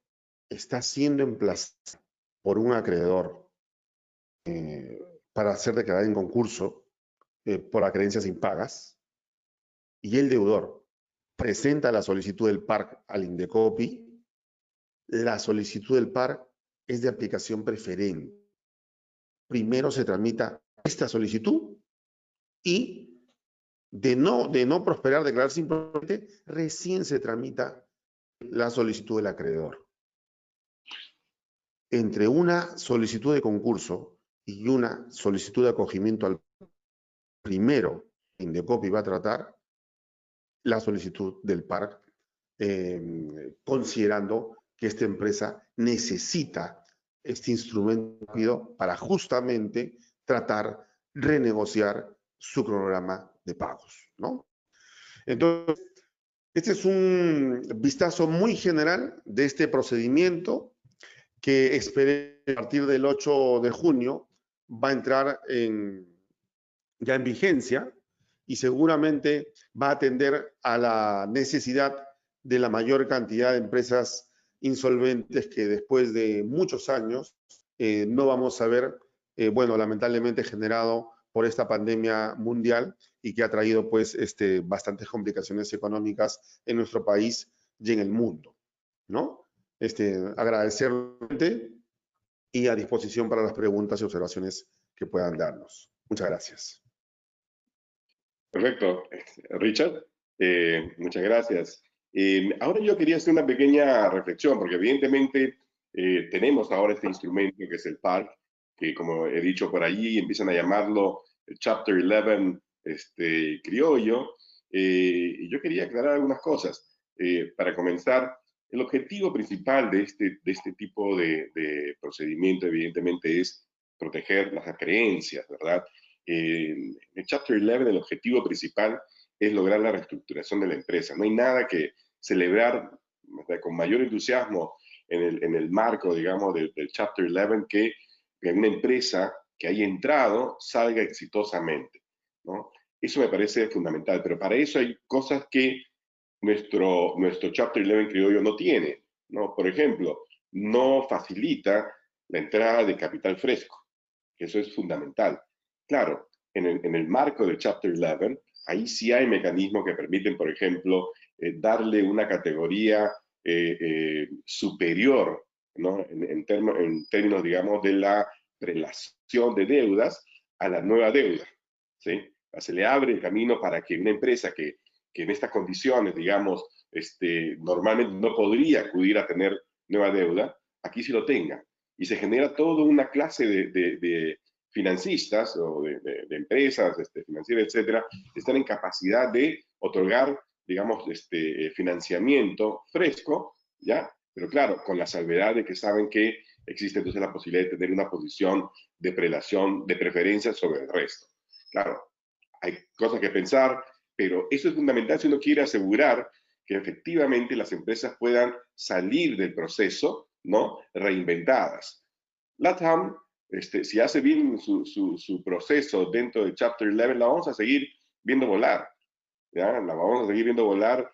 está siendo emplazada por un acreedor para ser declarada en concurso por acreencias impagas, y el deudor presenta la solicitud del PARC al INDECOPI, la solicitud del PARC es de aplicación preferente. Primero se tramita esta solicitud y de no prosperar, declararse improcedente, recién se tramita la solicitud del acreedor. Entre una solicitud de concurso y una solicitud de acogimiento al primero, INDECOPI va a tratar la solicitud del PARC, considerando que esta empresa necesita este instrumento rápido para justamente tratar, renegociar su programa de pagos, ¿no? Entonces, este es un vistazo muy general de este procedimiento que esperé a partir del 8 de junio va a entrar ya en vigencia y seguramente va a atender a la necesidad de la mayor cantidad de empresas insolventes que después de muchos años no vamos a ver, bueno, lamentablemente generado por esta pandemia mundial y que ha traído pues bastantes complicaciones económicas en nuestro país y en el mundo, ¿no? Agradecerle y a disposición para las preguntas y observaciones que puedan darnos. Muchas gracias. Perfecto, Richard. Muchas gracias. Ahora yo quería hacer una pequeña reflexión, porque evidentemente tenemos ahora este instrumento que es el PARC, que como he dicho por allí, empiezan a llamarlo el Chapter 11 criollo. Y yo quería aclarar algunas cosas. Para comenzar, el objetivo principal de este tipo de procedimiento, evidentemente, es proteger las acreencias, ¿verdad? En el Chapter 11, el objetivo principal es lograr la reestructuración de la empresa. No hay nada que celebrar, ¿verdad?, con mayor entusiasmo en el marco, digamos, del Chapter 11 que una empresa que haya entrado salga exitosamente, ¿no? Eso me parece fundamental, pero para eso hay cosas que nuestro Chapter 11 criollo no tiene, ¿no? Por ejemplo, no facilita la entrada de capital fresco. Eso es fundamental. Claro, en el marco del Chapter 11, ahí sí hay mecanismos que permiten, por ejemplo, darle una categoría superior ¿no? En términos, digamos, de la prelación de deudas a la nueva deuda, ¿sí? Se le abre el camino para que una empresa que en estas condiciones, digamos, normalmente no podría acudir a tener nueva deuda, aquí sí lo tenga. Y se genera toda una clase de financistas o de empresas financieras, etcétera, que están en capacidad de otorgar, digamos, financiamiento fresco, ¿ya? Pero claro, con la salvedad de que saben que existe entonces la posibilidad de tener una posición de prelación, de preferencia sobre el resto. Claro, hay cosas que pensar, pero eso es fundamental si uno quiere asegurar que efectivamente las empresas puedan salir del proceso, ¿no? Reinventadas. LATAM, si hace bien su proceso dentro de Chapter 11, la vamos a seguir viendo volar, ¿ya? La vamos a seguir viendo volar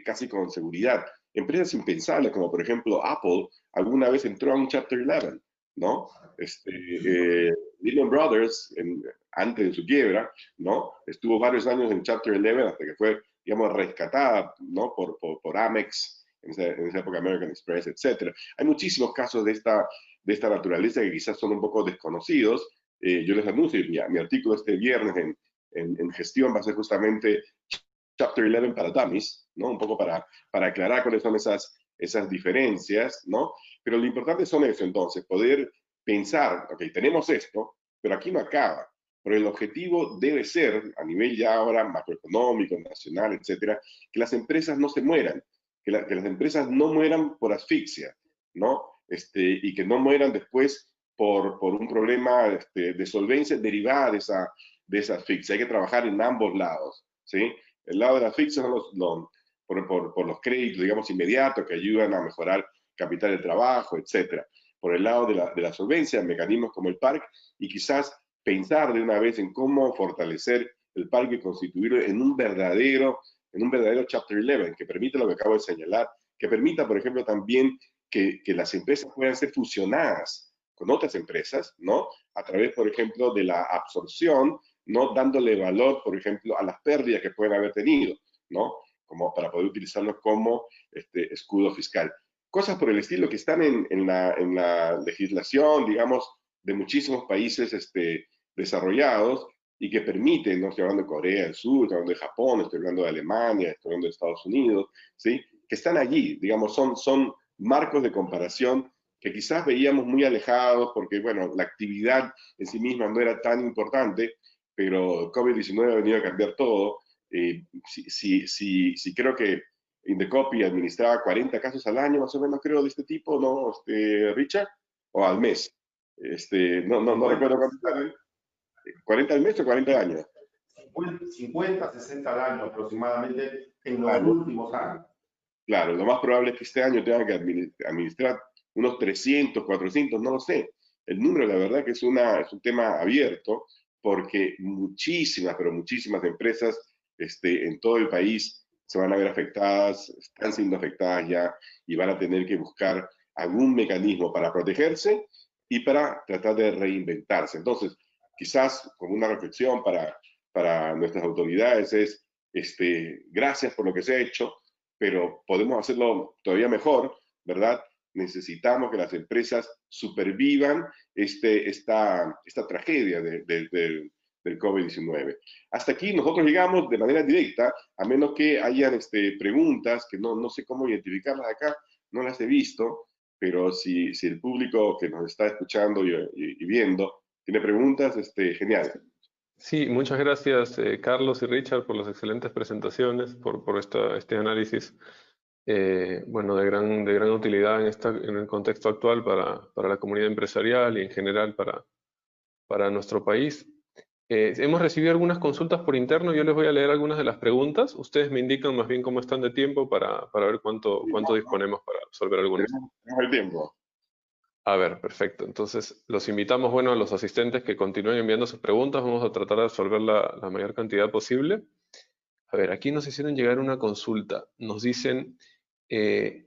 casi con seguridad. Empresas impensables, como por ejemplo Apple, alguna vez entró a un Chapter 11, ¿no? Lehman Brothers, antes de su quiebra, ¿no? Estuvo varios años en Chapter 11 hasta que fue, digamos, rescatada, ¿no? Por Amex, en esa época American Express, etc. Hay muchísimos casos de esta naturaleza que quizás son un poco desconocidos. Yo les anuncio, mi artículo este viernes en gestión va a ser justamente Chapter 11 para dummies, ¿no? Un poco para aclarar cuáles son esas diferencias, ¿no? Pero lo importante son eso, entonces, poder pensar, ok, tenemos esto, pero aquí no acaba. Pero el objetivo debe ser, a nivel ya ahora macroeconómico, nacional, etcétera, que las empresas no se mueran, que las empresas no mueran por asfixia, ¿no? Y que no mueran después por un problema de solvencia derivada de esa asfixia. Hay que trabajar en ambos lados, ¿sí? El lado de la asfixia son por los créditos, digamos, inmediatos que ayudan a mejorar capital de trabajo, etcétera. Por el lado de la solvencia, mecanismos como el PARC, y quizás pensar de una vez en cómo fortalecer el PARC y constituirlo en un verdadero Chapter 11 que permita lo que acabo de señalar, que permita, por ejemplo, también que las empresas puedan ser fusionadas con otras empresas, ¿no? A través, por ejemplo, de la absorción, ¿no? Dándole valor, por ejemplo, a las pérdidas que pueden haber tenido, ¿no? Como para poder utilizarlos como escudo fiscal. Cosas por el estilo que están en la legislación, digamos, de muchísimos países desarrollados y que permiten, no estoy hablando de Corea del Sur, estoy hablando de Japón, estoy hablando de Alemania, estoy hablando de Estados Unidos, ¿sí? Que están allí, digamos, son marcos de comparación que quizás veíamos muy alejados porque, bueno, la actividad en sí misma no era tan importante, pero COVID-19 ha venido a cambiar todo. Si creo que Indecopy administraba 40 casos al año, más o menos, creo, de este tipo, ¿no, Richard? O al mes. No recuerdo cuánto. ¿40 al mes o 40 años? 50, 60 al año aproximadamente en los Claro. últimos años. Claro, lo más probable es que este año tenga que administrar unos 300, 400, no lo sé. El número, la verdad, que es un tema abierto, porque muchísimas, pero muchísimas empresas en todo el país se van a ver afectadas, están siendo afectadas ya, y van a tener que buscar algún mecanismo para protegerse y para tratar de reinventarse. Entonces, quizás como una reflexión para nuestras autoridades es, gracias por lo que se ha hecho, pero podemos hacerlo todavía mejor, ¿verdad? Necesitamos que las empresas supervivan esta tragedia del COVID-19. Hasta aquí nosotros llegamos de manera directa, a menos que hayan preguntas que no sé cómo identificarlas acá, no las he visto, pero si el público que nos está escuchando y viendo tiene preguntas, genial. Sí, muchas gracias Carlos y Richard por las excelentes presentaciones, por este análisis bueno, de gran utilidad en el contexto actual para la comunidad empresarial y en general para nuestro país. Hemos recibido algunas consultas por interno, yo les voy a leer algunas de las preguntas. Ustedes me indican más bien cómo están de tiempo para ver cuánto disponemos para resolver algunas. Tenemos el tiempo. A ver, perfecto. Entonces, los invitamos, bueno, a los asistentes que continúen enviando sus preguntas. Vamos a tratar de resolver la mayor cantidad posible. A ver, aquí nos hicieron llegar una consulta. Nos dicen,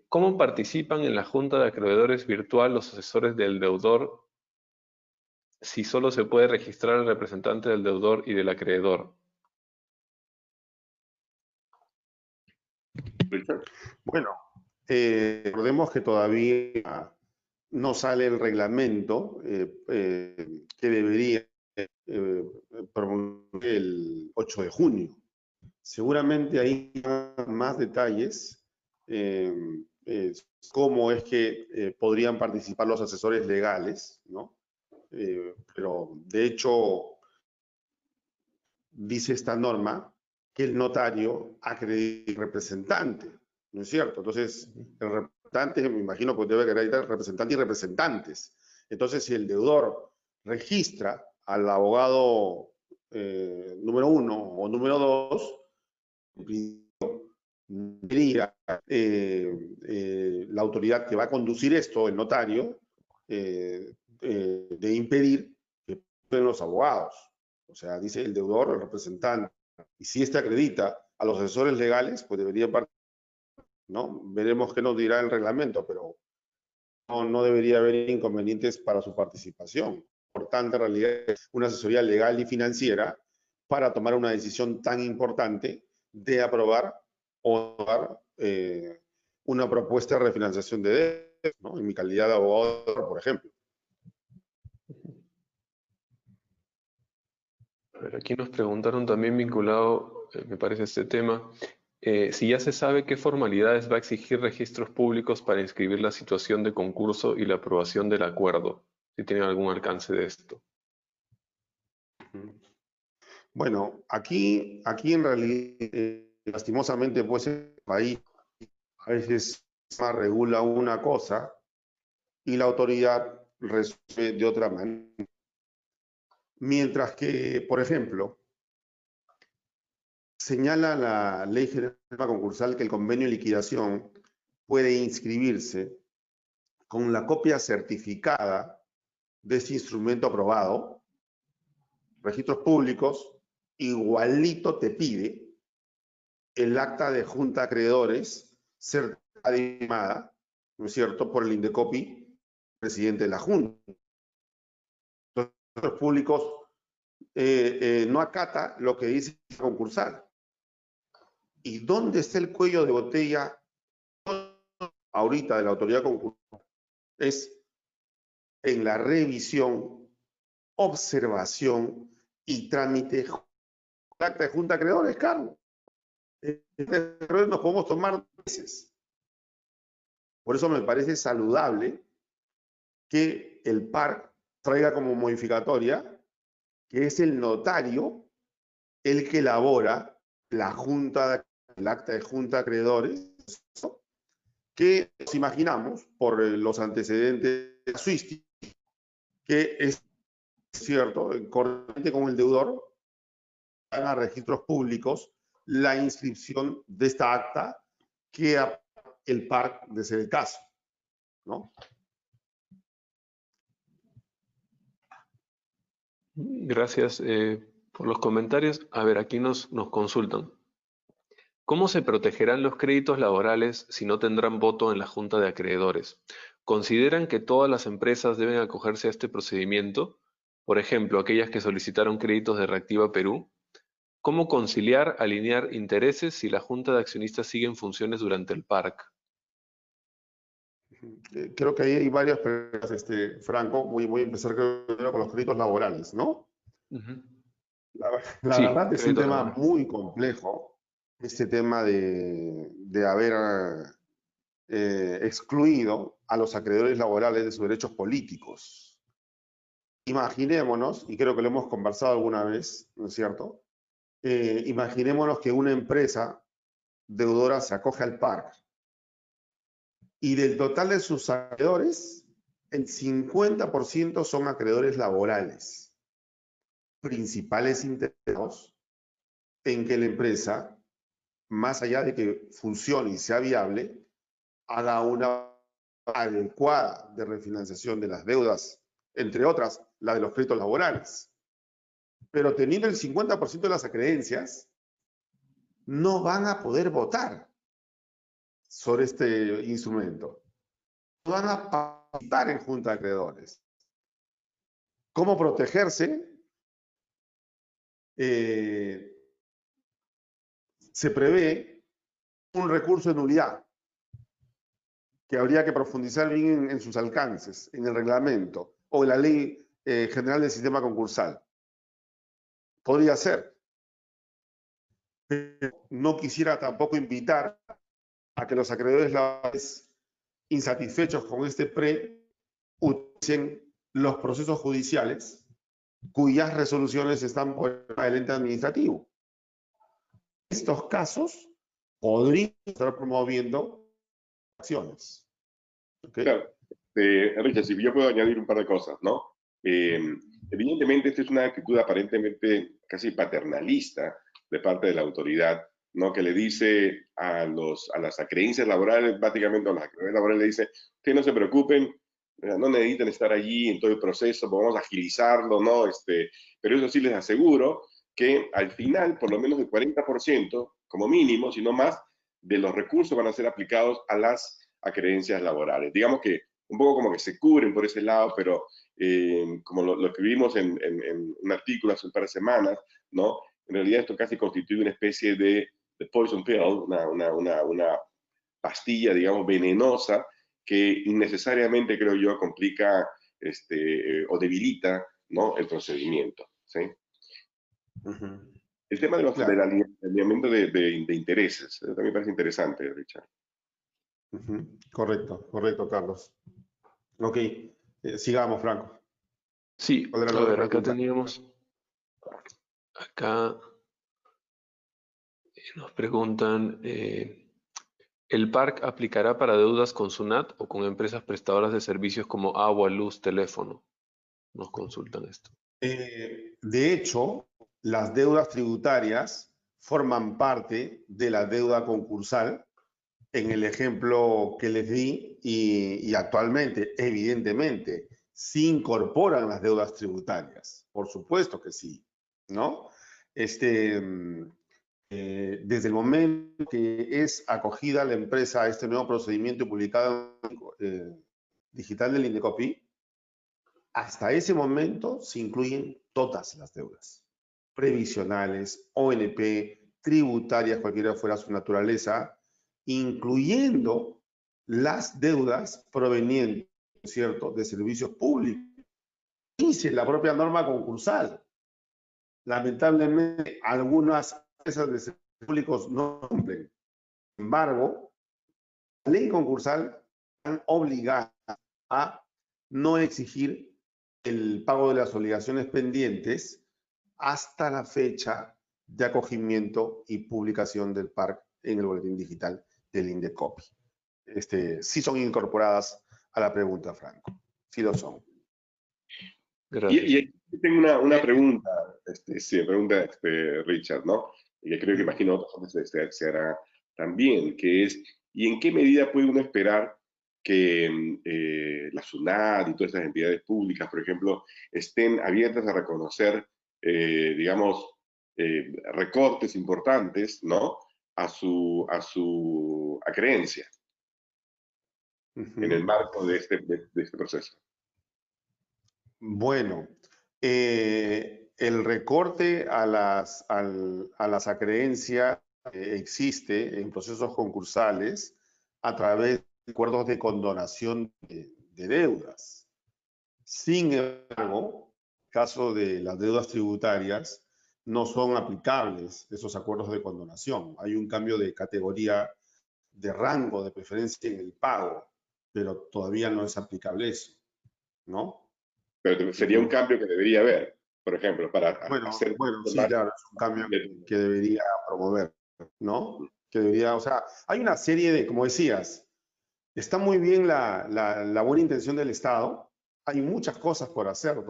¿cómo participan en la junta de acreedores virtual los asesores del deudor si solo se puede registrar el representante del deudor y del acreedor? Richard. Bueno, Recordemos que todavía no sale el reglamento que debería promulgar el 8 de junio. Seguramente hay más detalles, cómo es que podrían participar los asesores legales, ¿no? Pero de hecho dice esta norma que el notario acredita el representante, ¿no es cierto? Entonces, el representante, me imagino que debe acreditar representante y representantes. Entonces, si el deudor registra al abogado número 1 o número 2, diría la autoridad que va a conducir esto, el notario, de impedir que puedan los abogados. O sea, dice el deudor, el representante. Y si éste acredita a los asesores legales, pues debería participar, ¿no? Veremos qué nos dirá el reglamento, pero no debería haber inconvenientes para su participación. Importante en realidad es una asesoría legal y financiera para tomar una decisión tan importante de aprobar o dar una propuesta de refinanciación de deudas, ¿no? En mi calidad de abogado, por ejemplo. A ver, aquí nos preguntaron también vinculado, me parece, a este tema, si ya se sabe qué formalidades va a exigir registros públicos para inscribir la situación de concurso y la aprobación del acuerdo, si tienen algún alcance de esto. Bueno, aquí en realidad, lastimosamente, pues el país a veces regula una cosa y la autoridad resuelve de otra manera. Mientras que, por ejemplo, señala la Ley General Concursal que el convenio de liquidación puede inscribirse con la copia certificada de ese instrumento aprobado. Registros Públicos igualito te pide el acta de junta de acreedores certificada, ¿no es cierto?, por el Indecopi, presidente de la Junta. Los registros públicos no acata lo que dice el concursal. ¿Y dónde está el cuello de botella ahorita de la autoridad concursal? Es en la revisión, observación y trámite del acta de junta de acreedores, Carlos. Nos podemos tomar meses. Por eso me parece saludable que el PARC traiga como modificatoria que es el notario el que elabora el acta de junta de acreedores, que nos imaginamos por los antecedentes de SWIFT, que es cierto, correctamente con el deudor, van a registros públicos la inscripción de esta acta que el PARC de ser el caso, ¿no? Gracias por los comentarios. A ver, aquí nos consultan. ¿Cómo se protegerán los créditos laborales si no tendrán voto en la Junta de Acreedores? ¿Consideran que todas las empresas deben acogerse a este procedimiento? Por ejemplo, aquellas que solicitaron créditos de Reactiva Perú. ¿Cómo conciliar, alinear intereses si la Junta de Accionistas sigue en funciones durante el PARC? Creo que ahí hay varias preguntas, Franco. Voy a empezar con los créditos laborales, ¿no? La Sí, verdad es un crédito tema laboral. muy complejo, este tema de haber excluido a los acreedores laborales de sus derechos políticos. Imaginémonos, y creo que lo hemos conversado alguna vez, ¿no es cierto? Imaginémonos que una empresa deudora se acoge al PARC y del total de sus acreedores, el 50% son acreedores laborales, principales interesados en que la empresa, más allá de que funcione y sea viable, haga una adecuada de refinanciación de las deudas, entre otras, la de los créditos laborales. Pero teniendo el 50% de las acreencias, no van a poder votar sobre este instrumento. No van a participar en junta de acreedores. ¿Cómo protegerse? Se prevé un recurso de nulidad. que habría que profundizar bien en sus alcances, en el reglamento o en la ley general del sistema concursal. Podría ser. Pero no quisiera tampoco invitar a que los acreedores laborales insatisfechos con este utilicen los procesos judiciales cuyas resoluciones están por el ente administrativo. En estos casos, podría estar promoviendo acciones. ¿Okay? Claro. Richard, si yo puedo añadir un par de cosas, ¿no? Evidentemente, esta es una actitud aparentemente casi paternalista de parte de la autoridad, ¿no? Que le dice a las acreencias laborales, básicamente a las acreencias laborales le dice, ustedes no se preocupen, no necesitan estar allí en todo el proceso, vamos a agilizarlo, ¿no? Pero eso sí les aseguro que al final, por lo menos el 40%, como mínimo, si no más, de los recursos van a ser aplicados a las acreencias laborales. Digamos que un poco como que se cubren por ese lado, pero como lo escribimos en un artículo hace un par de semanas, ¿no? En realidad esto casi constituye una especie de poison pill, una pastilla, digamos, venenosa, que innecesariamente, creo yo, complica o debilita, ¿no? El procedimiento, ¿sí? El tema del alineamiento de intereses, también me parece interesante, Richard. Correcto, Carlos. Ok, sigamos, Franco. Sí, a ver, acá teníamos, nos preguntan, ¿el PARC aplicará para deudas con SUNAT o con empresas prestadoras de servicios como agua, luz, teléfono? Nos consultan esto. De hecho, las deudas tributarias forman parte de la deuda concursal en el ejemplo que les di y actualmente, evidentemente, sí incorporan las deudas tributarias. Por supuesto que sí, ¿no? Desde el momento que es acogida la empresa a este nuevo procedimiento publicado digital del INDECOPI, hasta ese momento se incluyen todas las deudas, previsionales, ONP, tributarias, cualquiera fuera su naturaleza, incluyendo las deudas provenientes, ¿cierto?, de servicios públicos. Dice la propia norma concursal. Lamentablemente, algunas empresas de servicios públicos no cumplen. Sin embargo, la ley concursal están obligadas a no exigir el pago de las obligaciones pendientes hasta la fecha de acogimiento y publicación del PARC en el boletín digital del INDECOPI. Sí son incorporadas a la pregunta, Franco. Sí lo son. Gracias. Y aquí tengo una pregunta, pregunta Richard, ¿no? Y que creo que imagino otros se hará también, que es, ¿y en qué medida puede uno esperar que la SUNAT y todas estas entidades públicas, por ejemplo, estén abiertas a reconocer, digamos, recortes importantes, ¿no? A su acreencia en el marco de este proceso? Bueno, el recorte a las acreencias existe en procesos concursales a través de acuerdos de condonación de deudas. Sin embargo, en caso de las deudas tributarias, no son aplicables esos acuerdos de condonación. Hay un cambio de categoría, de rango de preferencia en el pago, pero todavía no es aplicable eso, ¿no? Pero sería un cambio que debería haber, por ejemplo, para hacer... Bueno, sí, claro, es un cambio que debería promover, ¿no? Que debería, o sea, hay una serie de, como decías, está muy bien la buena intención del Estado, hay muchas cosas por hacer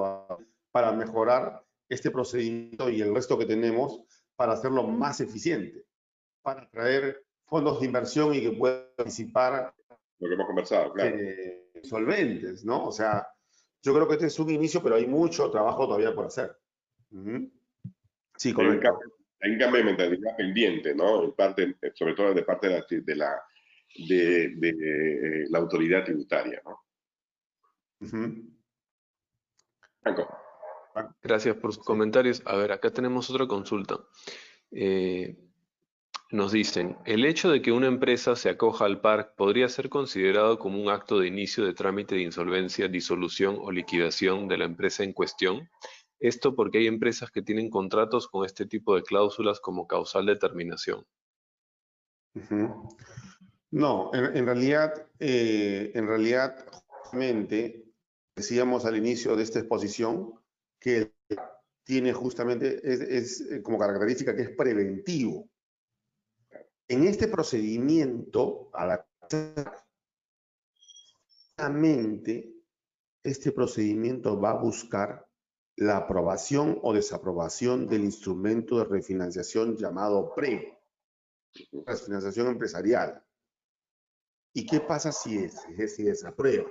para mejorar este procedimiento y el resto que tenemos para hacerlo más eficiente, para atraer fondos de inversión y que puedan participar lo que hemos conversado, claro. Solventes, ¿no? O sea, yo creo que este es un inicio, pero hay mucho trabajo todavía por hacer. Sí, correcto. Hay un cambio de mentalidad pendiente, ¿no? En parte, sobre todo de parte de la autoridad tributaria, ¿no? Franco. Gracias por sus comentarios. A ver, acá tenemos otra consulta. nos dicen, el hecho de que una empresa se acoja al PARC podría ser considerado como un acto de inicio de trámite de insolvencia, disolución o liquidación de la empresa en cuestión. Esto porque hay empresas que tienen contratos con este tipo de cláusulas como causal de terminación. Ujú. No, en realidad, justamente, decíamos al inicio de esta exposición que tiene justamente, como característica que es preventivo. En este procedimiento, este procedimiento va a buscar la aprobación o desaprobación del instrumento de refinanciación llamado PRE, refinanciación empresarial. ¿Y qué pasa si desaprueba?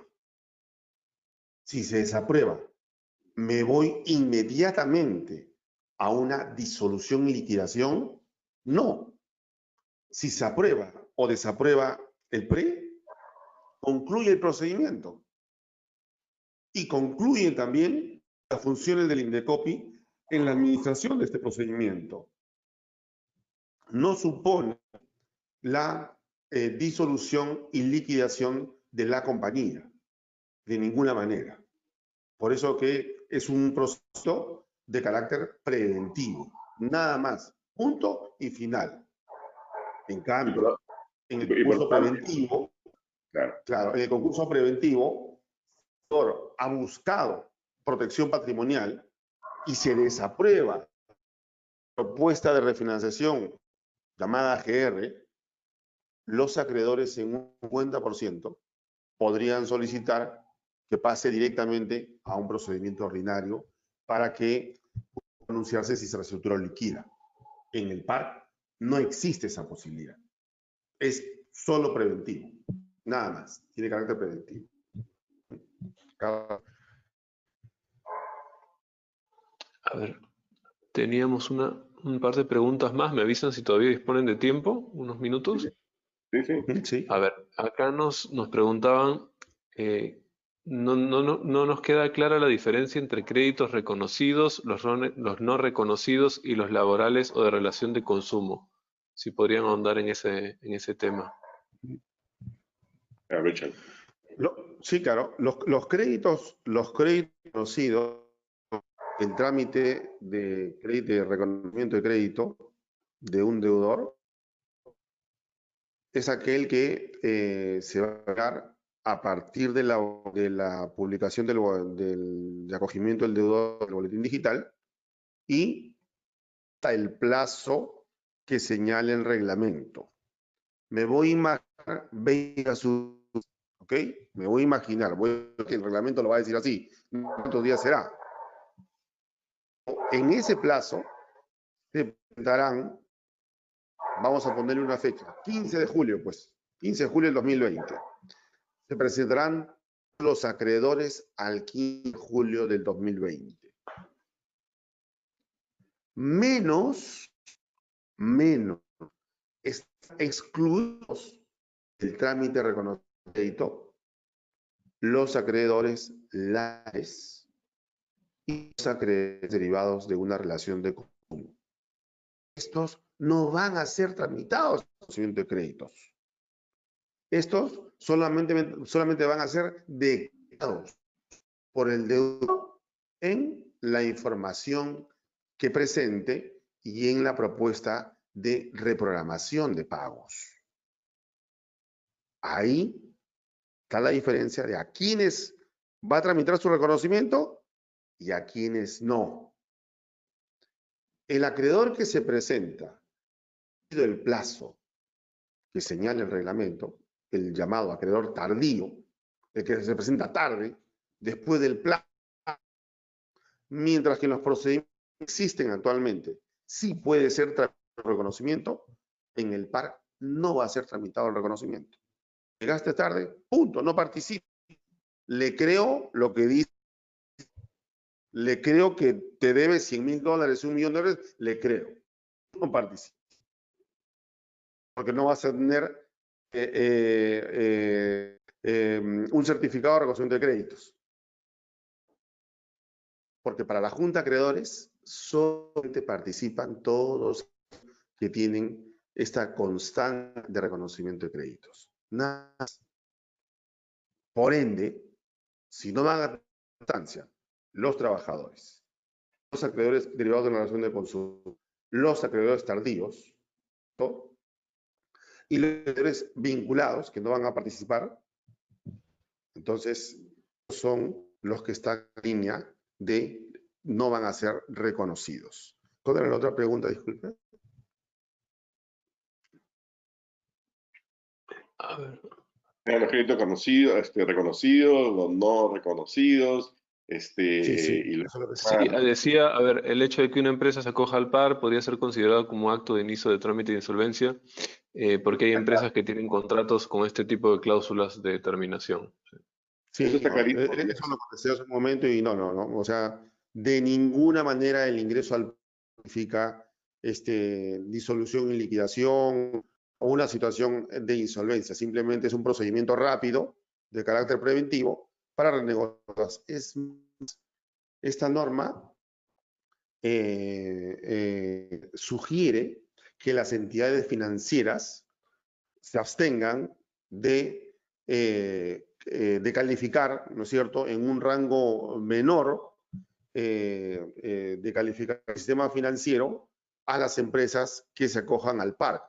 Si se desaprueba, ¿me voy inmediatamente a una disolución y liquidación? No. Si se aprueba o desaprueba el PRE, concluye el procedimiento. Y concluyen también las funciones del INDECOPI en la administración de este procedimiento. No supone la disolución y liquidación de la compañía, de ninguna manera. Por eso que es un proceso de carácter preventivo, nada más, punto y final. En cambio, en el concurso preventivo, claro, en el concurso preventivo, el auditor ha buscado protección patrimonial y se desaprueba la propuesta de refinanciación llamada AGR, los acreedores en un 50% podrían solicitar que pase directamente a un procedimiento ordinario para que pueda anunciarse si se reestructura o liquida. En el PARC no existe esa posibilidad. Es solo preventivo, nada más. Tiene carácter preventivo. A ver, teníamos un par de preguntas más. ¿Me avisan si todavía disponen de tiempo? ¿Unos minutos? Sí. A ver, acá nos preguntaban, no nos queda clara la diferencia entre créditos reconocidos, los no reconocidos y los laborales o de relación de consumo. Si podrían ahondar en ese tema. Richard. Sí, claro. Los créditos reconocidos, el trámite de reconocimiento de crédito de un deudor es aquel que se va a pagar a partir de la publicación de acogimiento del deudor del boletín digital y hasta el plazo que señale el reglamento. Me voy a imaginar 20 ¿ok? Me voy a imaginar, que el reglamento lo va a decir así, ¿cuántos días será? En ese plazo se presentarán, vamos a ponerle una fecha, 15 de julio, pues, 15 de julio del 2020. Se presentarán los acreedores al 15 de julio del 2020. Menos, excluidos del trámite de reconocimiento, los acreedores lares y los acreedores derivados de una relación de consumo. Estos no van a ser tramitados en el procedimiento de créditos. Estos solamente van a ser declarados por el deudor en la información que presente y en la propuesta de reprogramación de pagos. Ahí está la diferencia de a quienes va a tramitar su reconocimiento y a quienes no. El acreedor que se presenta, el plazo que señala el reglamento, el llamado acreedor tardío, el que se presenta tarde, después del plazo, mientras que en los procedimientos que existen actualmente sí puede ser tramitado el reconocimiento, en el PAR no va a ser tramitado el reconocimiento. Llegaste tarde, punto, no participa. Le creo lo que dice, le creo que te debe $100,000, $1 millón, le creo. No participa. Porque no vas a tener un certificado de reconocimiento de créditos. Porque para la Junta de Acreedores solamente participan todos que tienen esta constancia de reconocimiento de créditos. Nada más. Por ende, si no van a constancia los trabajadores, los acreedores derivados de la relación de consumo, los acreedores tardíos, ¿no? Y los acreedores vinculados que no van a participar, entonces son los que están en línea de no van a ser reconocidos. ¿Cuál era la otra pregunta? Disculpe. A ver. Los créditos conocidos, reconocidos, los no reconocidos, Sí, y los eso es lo que Sí, decía, a ver, el hecho de que una empresa se acoja al PAR podría ser considerado como acto de inicio de trámite de insolvencia, porque hay empresas que tienen contratos con este tipo de cláusulas de terminación. Sí, eso está no, clarísimo. eso lo contesté hace un momento y no. O sea, de ninguna manera el ingreso al significa disolución y liquidación o una situación de insolvencia. Simplemente es un procedimiento rápido de carácter preventivo para renegociar. Esta norma sugiere que las entidades financieras se abstengan de calificar, ¿no es cierto?, en un rango menor de calificar el sistema financiero a las empresas que se acojan al PAR.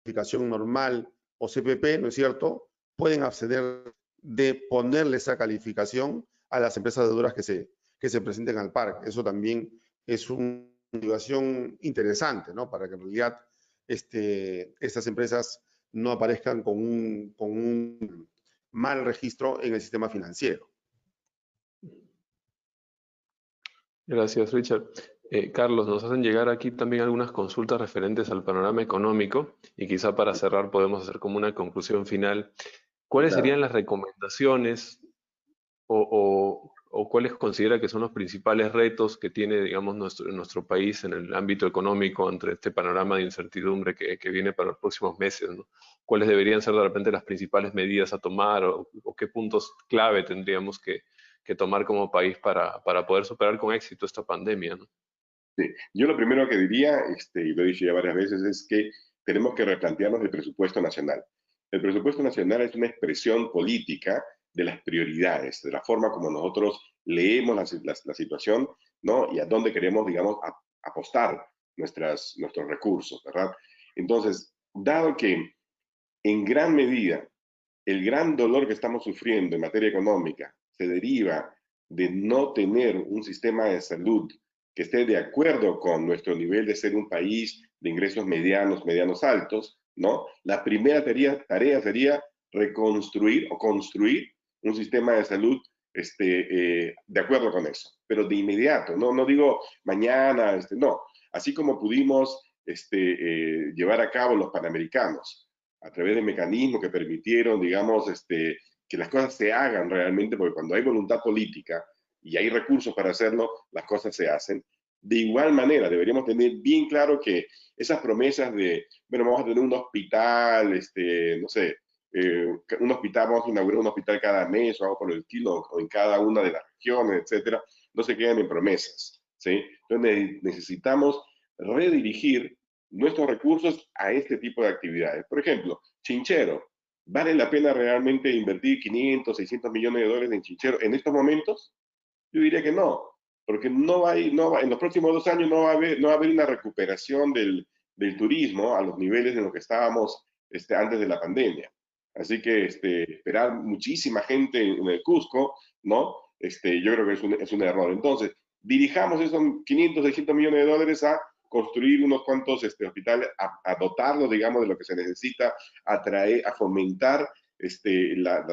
Calificación normal o CPP, ¿no es cierto?, pueden abstener de ponerle esa calificación a las empresas deudoras que se presenten al PAR. Eso también es una motivación interesante, ¿no?, para que en realidad estas empresas no aparezcan con un mal registro en el sistema financiero. Gracias, Richard. Carlos, nos hacen llegar aquí también algunas consultas referentes al panorama económico y quizá para cerrar podemos hacer como una conclusión final. ¿Cuáles Claro. serían las recomendaciones o cuáles considera que son los principales retos que tiene, digamos, nuestro país en el ámbito económico ante este panorama de incertidumbre que viene para los próximos meses, ¿no? ¿Cuáles deberían ser de repente las principales medidas a tomar o qué puntos clave tendríamos que tomar como país para poder superar con éxito esta pandemia, ¿no? Sí. Yo lo primero que diría, y lo he dicho ya varias veces, es que tenemos que replantearnos el presupuesto nacional. El presupuesto nacional es una expresión política de las prioridades, de la forma como nosotros leemos la situación, ¿no? Y a dónde queremos, digamos, apostar nuestros recursos, ¿verdad? Entonces, dado que en gran medida el gran dolor que estamos sufriendo en materia económica se deriva de no tener un sistema de salud que esté de acuerdo con nuestro nivel de ser un país de ingresos medianos altos, ¿no? La primera tarea sería reconstruir o construir un sistema de salud de acuerdo con eso, pero de inmediato, no digo mañana, no, así como pudimos llevar a cabo los panamericanos, a través de mecanismos que permitieron, digamos, que las cosas se hagan realmente, porque cuando hay voluntad política y hay recursos para hacerlo, las cosas se hacen. De igual manera, deberíamos tener bien claro que esas promesas de, bueno, vamos a tener un hospital, no sé, un hospital, vamos a inaugurar un hospital cada mes o algo por el estilo, o en cada una de las regiones, etcétera, no se quedan en promesas, ¿sí? Entonces necesitamos redirigir nuestros recursos a este tipo de actividades. Por ejemplo, Chinchero. ¿Vale la pena realmente invertir 500, 600 millones de dólares en Chinchero en estos momentos? Yo diría que no, porque en los próximos 2 años no va a haber una recuperación del turismo a los niveles en los que estábamos antes de la pandemia. Así que esperar muchísima gente en el Cusco, ¿no? Yo creo que es un error. Entonces, dirijamos esos 500, 600 millones de dólares a construir unos cuantos hospitales, a dotarlos, digamos, de lo que se necesita, a fomentar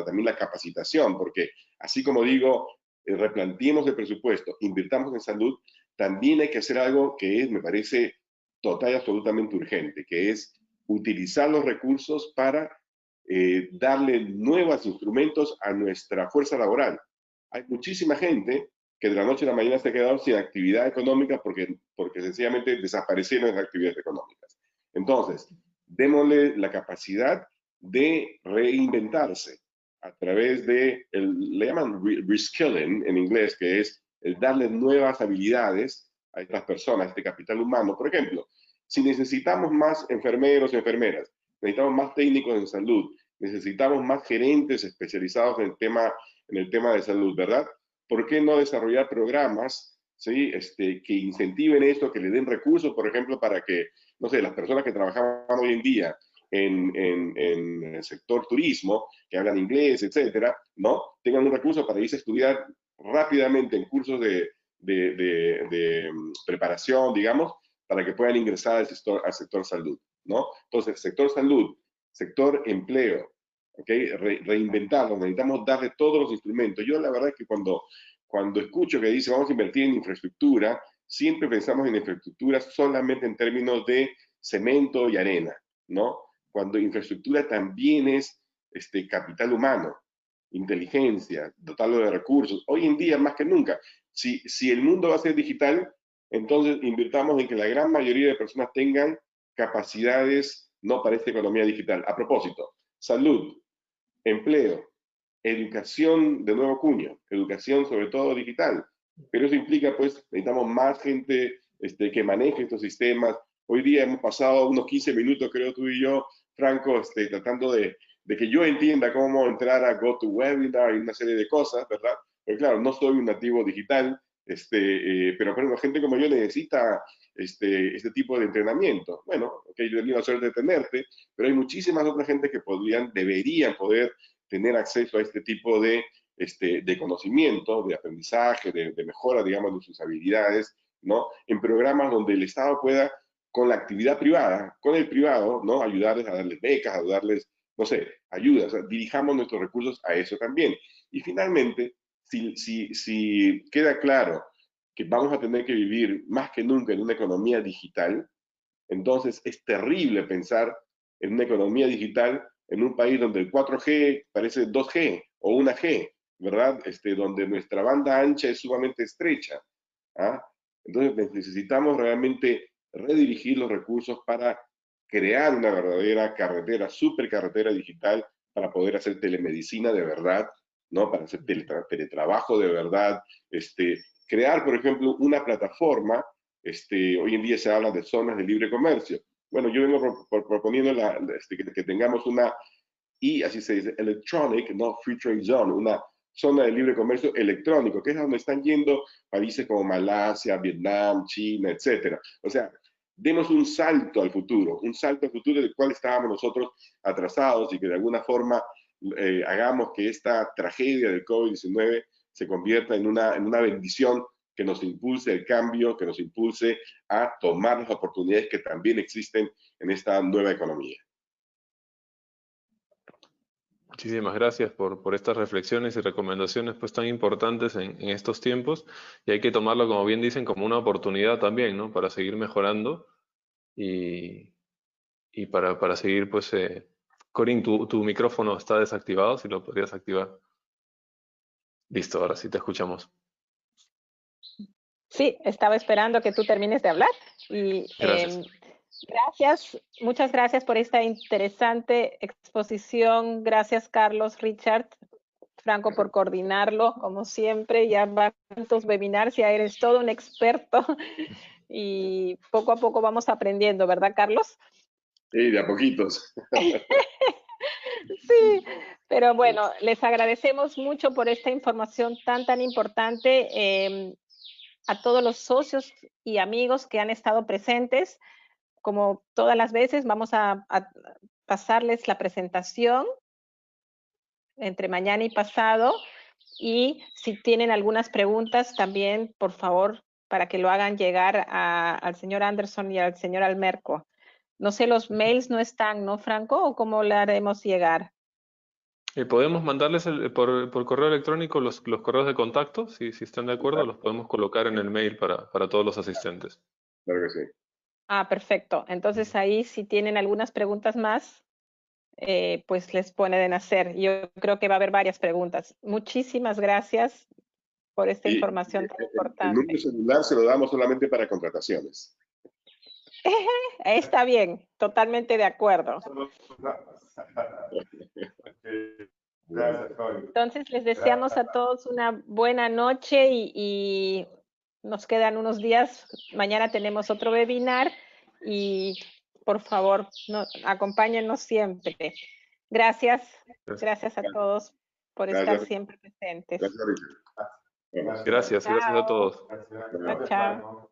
también la capacitación, porque así como digo, replanteemos el presupuesto, invirtamos en salud, también hay que hacer algo que me parece total y absolutamente urgente, que es utilizar los recursos para darle nuevos instrumentos a nuestra fuerza laboral. Hay muchísima gente que de la noche a la mañana se ha quedado sin actividad económica porque sencillamente desaparecieron las actividades económicas. Entonces, démosle la capacidad de reinventarse a través de, le llaman reskilling en inglés, que es el darle nuevas habilidades a estas personas, este capital humano. Por ejemplo, Si necesitamos más enfermeros y enfermeras, necesitamos más técnicos en salud, necesitamos más gerentes especializados en el tema de salud, ¿verdad? ¿Por qué no desarrollar programas, ¿sí? Que incentiven esto, que le den recursos, por ejemplo, para que, no sé, las personas que trabajan hoy en día en el sector turismo, que hablan inglés, etcétera, ¿no? Tengan un recurso para irse a estudiar rápidamente en cursos de preparación, digamos, para que puedan ingresar al sector salud, ¿no? Entonces, sector salud, sector empleo, ¿ok? Reinventarlo, necesitamos darle todos los instrumentos. Yo la verdad es que cuando escucho que dice vamos a invertir en infraestructura, siempre pensamos en infraestructura solamente en términos de cemento y arena, ¿no? Cuando infraestructura también es capital humano, inteligencia, dotarlo de recursos. Hoy en día, más que nunca, si el mundo va a ser digital, entonces invirtamos en que la gran mayoría de personas tengan capacidades, no para esta economía digital. A propósito, salud, empleo, educación de nuevo cuño, educación sobre todo digital. Pero eso implica, pues, necesitamos más gente que maneje estos sistemas. Hoy día hemos pasado unos 15 minutos, creo tú y yo, Franco, tratando de que yo entienda cómo entrar a GoToWebinar y una serie de cosas, ¿verdad? Pero claro, no soy un nativo digital, pero por ejemplo, gente como yo necesita este tipo de entrenamiento. Bueno, ok, yo he tenido la suerte de tenerte, pero hay muchísimas otras gente que deberían poder tener acceso a este tipo de conocimiento, de aprendizaje, de mejora, digamos, de sus habilidades, ¿no? En programas donde el Estado pueda, con la actividad privada, con el privado, ¿no? Ayudarles a darles becas, a darles, no sé, ayuda, o sea, dirijamos nuestros recursos a eso también. Y finalmente, si queda claro que vamos a tener que vivir más que nunca en una economía digital, entonces es terrible pensar en una economía digital en un país donde el 4G parece 2G o 1G, ¿verdad? Donde nuestra banda ancha es sumamente estrecha. ¿Ah? Entonces necesitamos realmente redirigir los recursos para crear una verdadera carretera, supercarretera digital para poder hacer telemedicina de verdad, ¿no? Para hacer teletrabajo de verdad, crear, por ejemplo, una plataforma. Hoy en día se habla de zonas de libre comercio. Bueno, yo vengo proponiendo que tengamos y así se dice, electronic, no free trade zone, una zona de libre comercio electrónico, que es donde están yendo países como Malasia, Vietnam, China, etcétera. O sea, demos un salto al futuro del cual estábamos nosotros atrasados y que de alguna forma hagamos que esta tragedia del COVID-19 se convierta en una bendición que nos impulse el cambio, que nos impulse a tomar las oportunidades que también existen en esta nueva economía. Muchísimas gracias por estas reflexiones y recomendaciones pues tan importantes en estos tiempos, y hay que tomarlo, como bien dicen, como una oportunidad también, ¿no? Para seguir mejorando y para seguir pues... Corín, tu micrófono está desactivado, si lo podrías activar. Listo, ahora sí te escuchamos. Sí, estaba esperando que tú termines de hablar. Y Gracias. Muchas gracias por esta interesante exposición. Gracias, Carlos, Richard, Franco, por coordinarlo, como siempre. Ya van tantos webinars, ya eres todo un experto. Y poco a poco vamos aprendiendo, ¿verdad, Carlos? Sí, de a poquitos. Sí, pero bueno, les agradecemos mucho por esta información tan importante. A todos los socios y amigos que han estado presentes. Como todas las veces, vamos a pasarles la presentación entre mañana y pasado. Y si tienen algunas preguntas también, por favor, para que lo hagan llegar al señor Anderson y al señor Almerco. No sé, los mails no están, ¿no, Franco? ¿O cómo le haremos llegar? Podemos mandarles por correo electrónico los correos de contacto, si están de acuerdo, los podemos colocar en el mail para todos los asistentes. Claro que sí. Ah, perfecto. Entonces ahí si tienen algunas preguntas más, pues les pueden hacer. Yo creo que va a haber varias preguntas. Muchísimas gracias por esta información tan El importante. número celular se lo damos solamente para contrataciones. Está bien, totalmente de acuerdo. Entonces les deseamos a todos una buena noche y nos quedan unos días. Mañana tenemos otro webinar y por favor, acompáñennos siempre. Gracias a todos por estar Gracias. siempre presentes. Gracias, Richard. Gracias a todos. Chao. Chao.